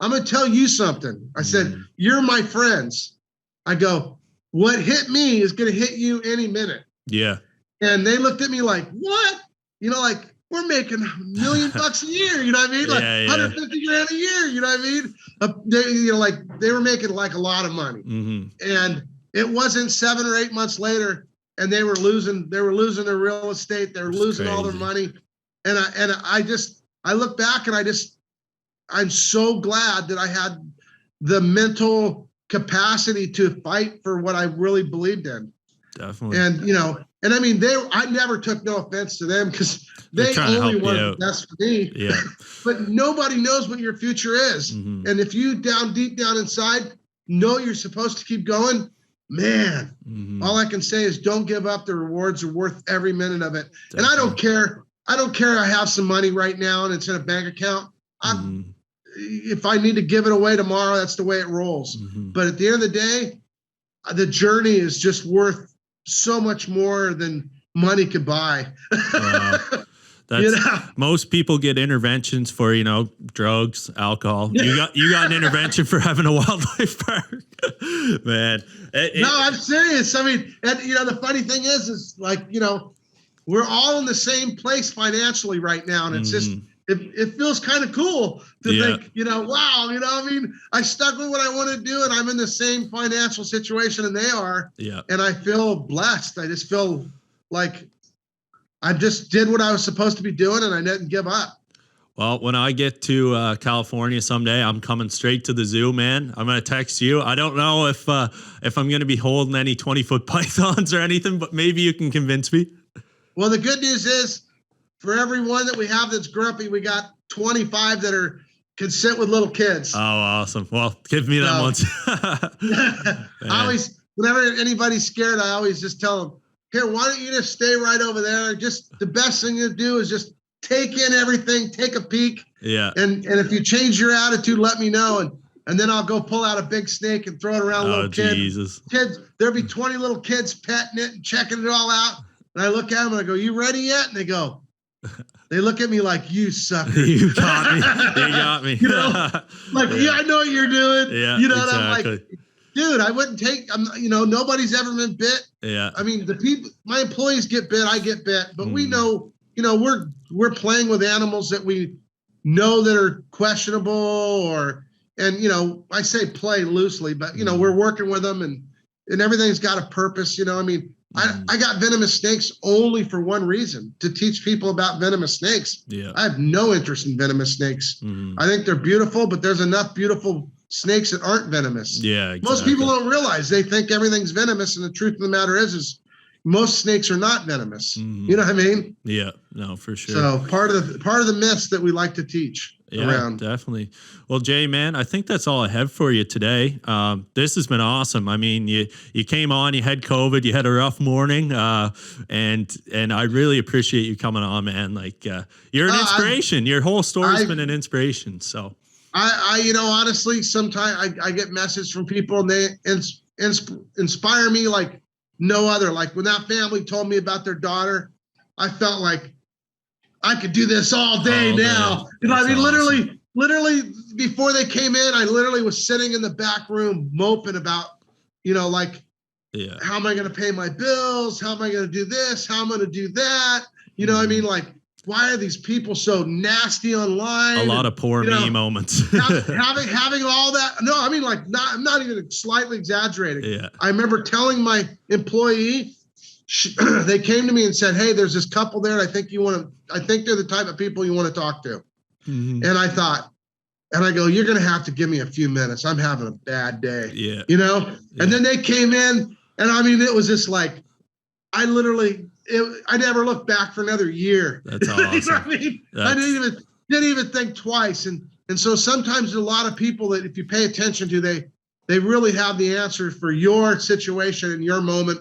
I'm going to tell you something. I said, you're my friends. I go, what hit me is going to hit you any minute. Yeah. And they looked at me like, what? You know, like, we're making $1 million a year. You know what I mean? Like 150 grand a year. You know what I mean? They were making like a lot of money. And it wasn't 7 or 8 months later, and they were losing their real estate. They were losing all their money. And I look back and I'm so glad that I had the mental capacity to fight for what I really believed in. Definitely. And I mean, I never took no offense to them, because they only wanted the best for me. Yeah. But nobody knows what your future is. And if you deep down inside know you're supposed to keep going, man, all I can say is don't give up. The rewards are worth every minute of it. Definitely. And I don't care. I have some money right now and it's in a bank account. If I need to give it away tomorrow, that's the way it rolls. But at the end of the day, the journey is just worth so much more than money could buy. Wow. Most people get interventions for, drugs, alcohol. You got an intervention for having a wildlife park. Man. No, I'm serious. I mean, and the funny thing is like, we're all in the same place financially right now. And it's just, it feels kind of cool to think, wow, I mean, I stuck with what I want to do and I'm in the same financial situation and they are. Yeah. And I feel blessed. I just feel like I just did what I was supposed to be doing and I didn't give up. Well, when I get to California someday, I'm coming straight to the zoo, man. I'm going to text you. I don't know if I'm going to be holding any 20-foot pythons or anything, but maybe you can convince me. Well, the good news is, for every one that we have that's grumpy, we got 25 that can sit with little kids. Oh, awesome. Well, give me that once. Whenever anybody's scared, I always just tell them, here, why don't you just stay right over there? Just the best thing to do is just take in everything, take a peek. Yeah. And if you change your attitude, let me know. And then I'll go pull out a big snake and throw it around little kids. Jesus. Kids, there'll be 20 little kids petting it and checking it all out. And I look at them and I go, you ready yet? And they look at me like, you sucker. You got me. You got me. I know what you're doing. Yeah, and I'm like, dude, I wouldn't take, nobody's ever been bit. Yeah. I mean, my employees get bit, I get bit, but we know, we're playing with animals that we know that are questionable I say play loosely, but we're working with them and everything's got a purpose, I mean, I got venomous snakes only for one reason, to teach people about venomous snakes. Yeah. I have no interest in venomous snakes. I think they're beautiful, but there's enough beautiful snakes that aren't venomous. Yeah, exactly. Most people don't realize, they think everything's venomous, and the truth of the matter is most snakes are not venomous. You know what I mean? Yeah, no, for sure. So part of the myths that we like to teach. Yeah, definitely. Well, Jay, man, I think that's all I have for you today. This has been awesome. I mean, you came on, you had COVID, you had a rough morning, and I really appreciate you coming on, man. Like, you're an inspiration. Your whole story's been an inspiration. So I honestly, sometimes I get messages from people and they inspire me like no other. Like when that family told me about their daughter, I felt like I could do this all day now. I mean, awesome. literally before they came in, I literally was sitting in the back room moping about, how am I going to pay my bills? How am I going to do this? How am I going to do that? What I mean? Like, why are these people so nasty online? A lot of poor me moments. having all that. No, I mean, like, I'm not even slightly exaggerating. Yeah. I remember telling my employee, they came to me and said, hey, there's this couple there. I think they're the type of people you want to talk to. And I thought, and I go, you're going to have to give me a few minutes. I'm having a bad day. Yeah. And then they came in, and I mean, it was just like, I never looked back for another year. That's awesome. You know what I mean? I didn't even think twice. And so sometimes there's a lot of people that if you pay attention to, they really have the answer for your situation and your moment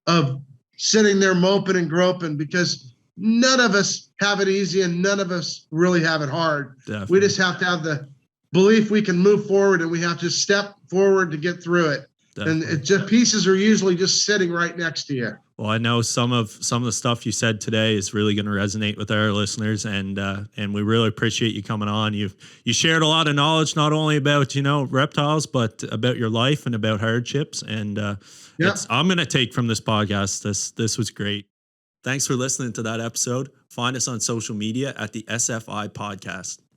of sitting there moping and groping, because none of us have it easy and none of us really have it hard. Definitely. We just have to have the belief we can move forward, and we have to step forward to get through it. And it just pieces are usually just sitting right next to you. Well, I know some of the stuff you said today is really going to resonate with our listeners, and we really appreciate you coming on. You shared a lot of knowledge, not only about reptiles, but about your life and about hardships. And I'm going to take from this podcast. This was great. Thanks for listening to that episode. Find us on social media at the SFI Podcast.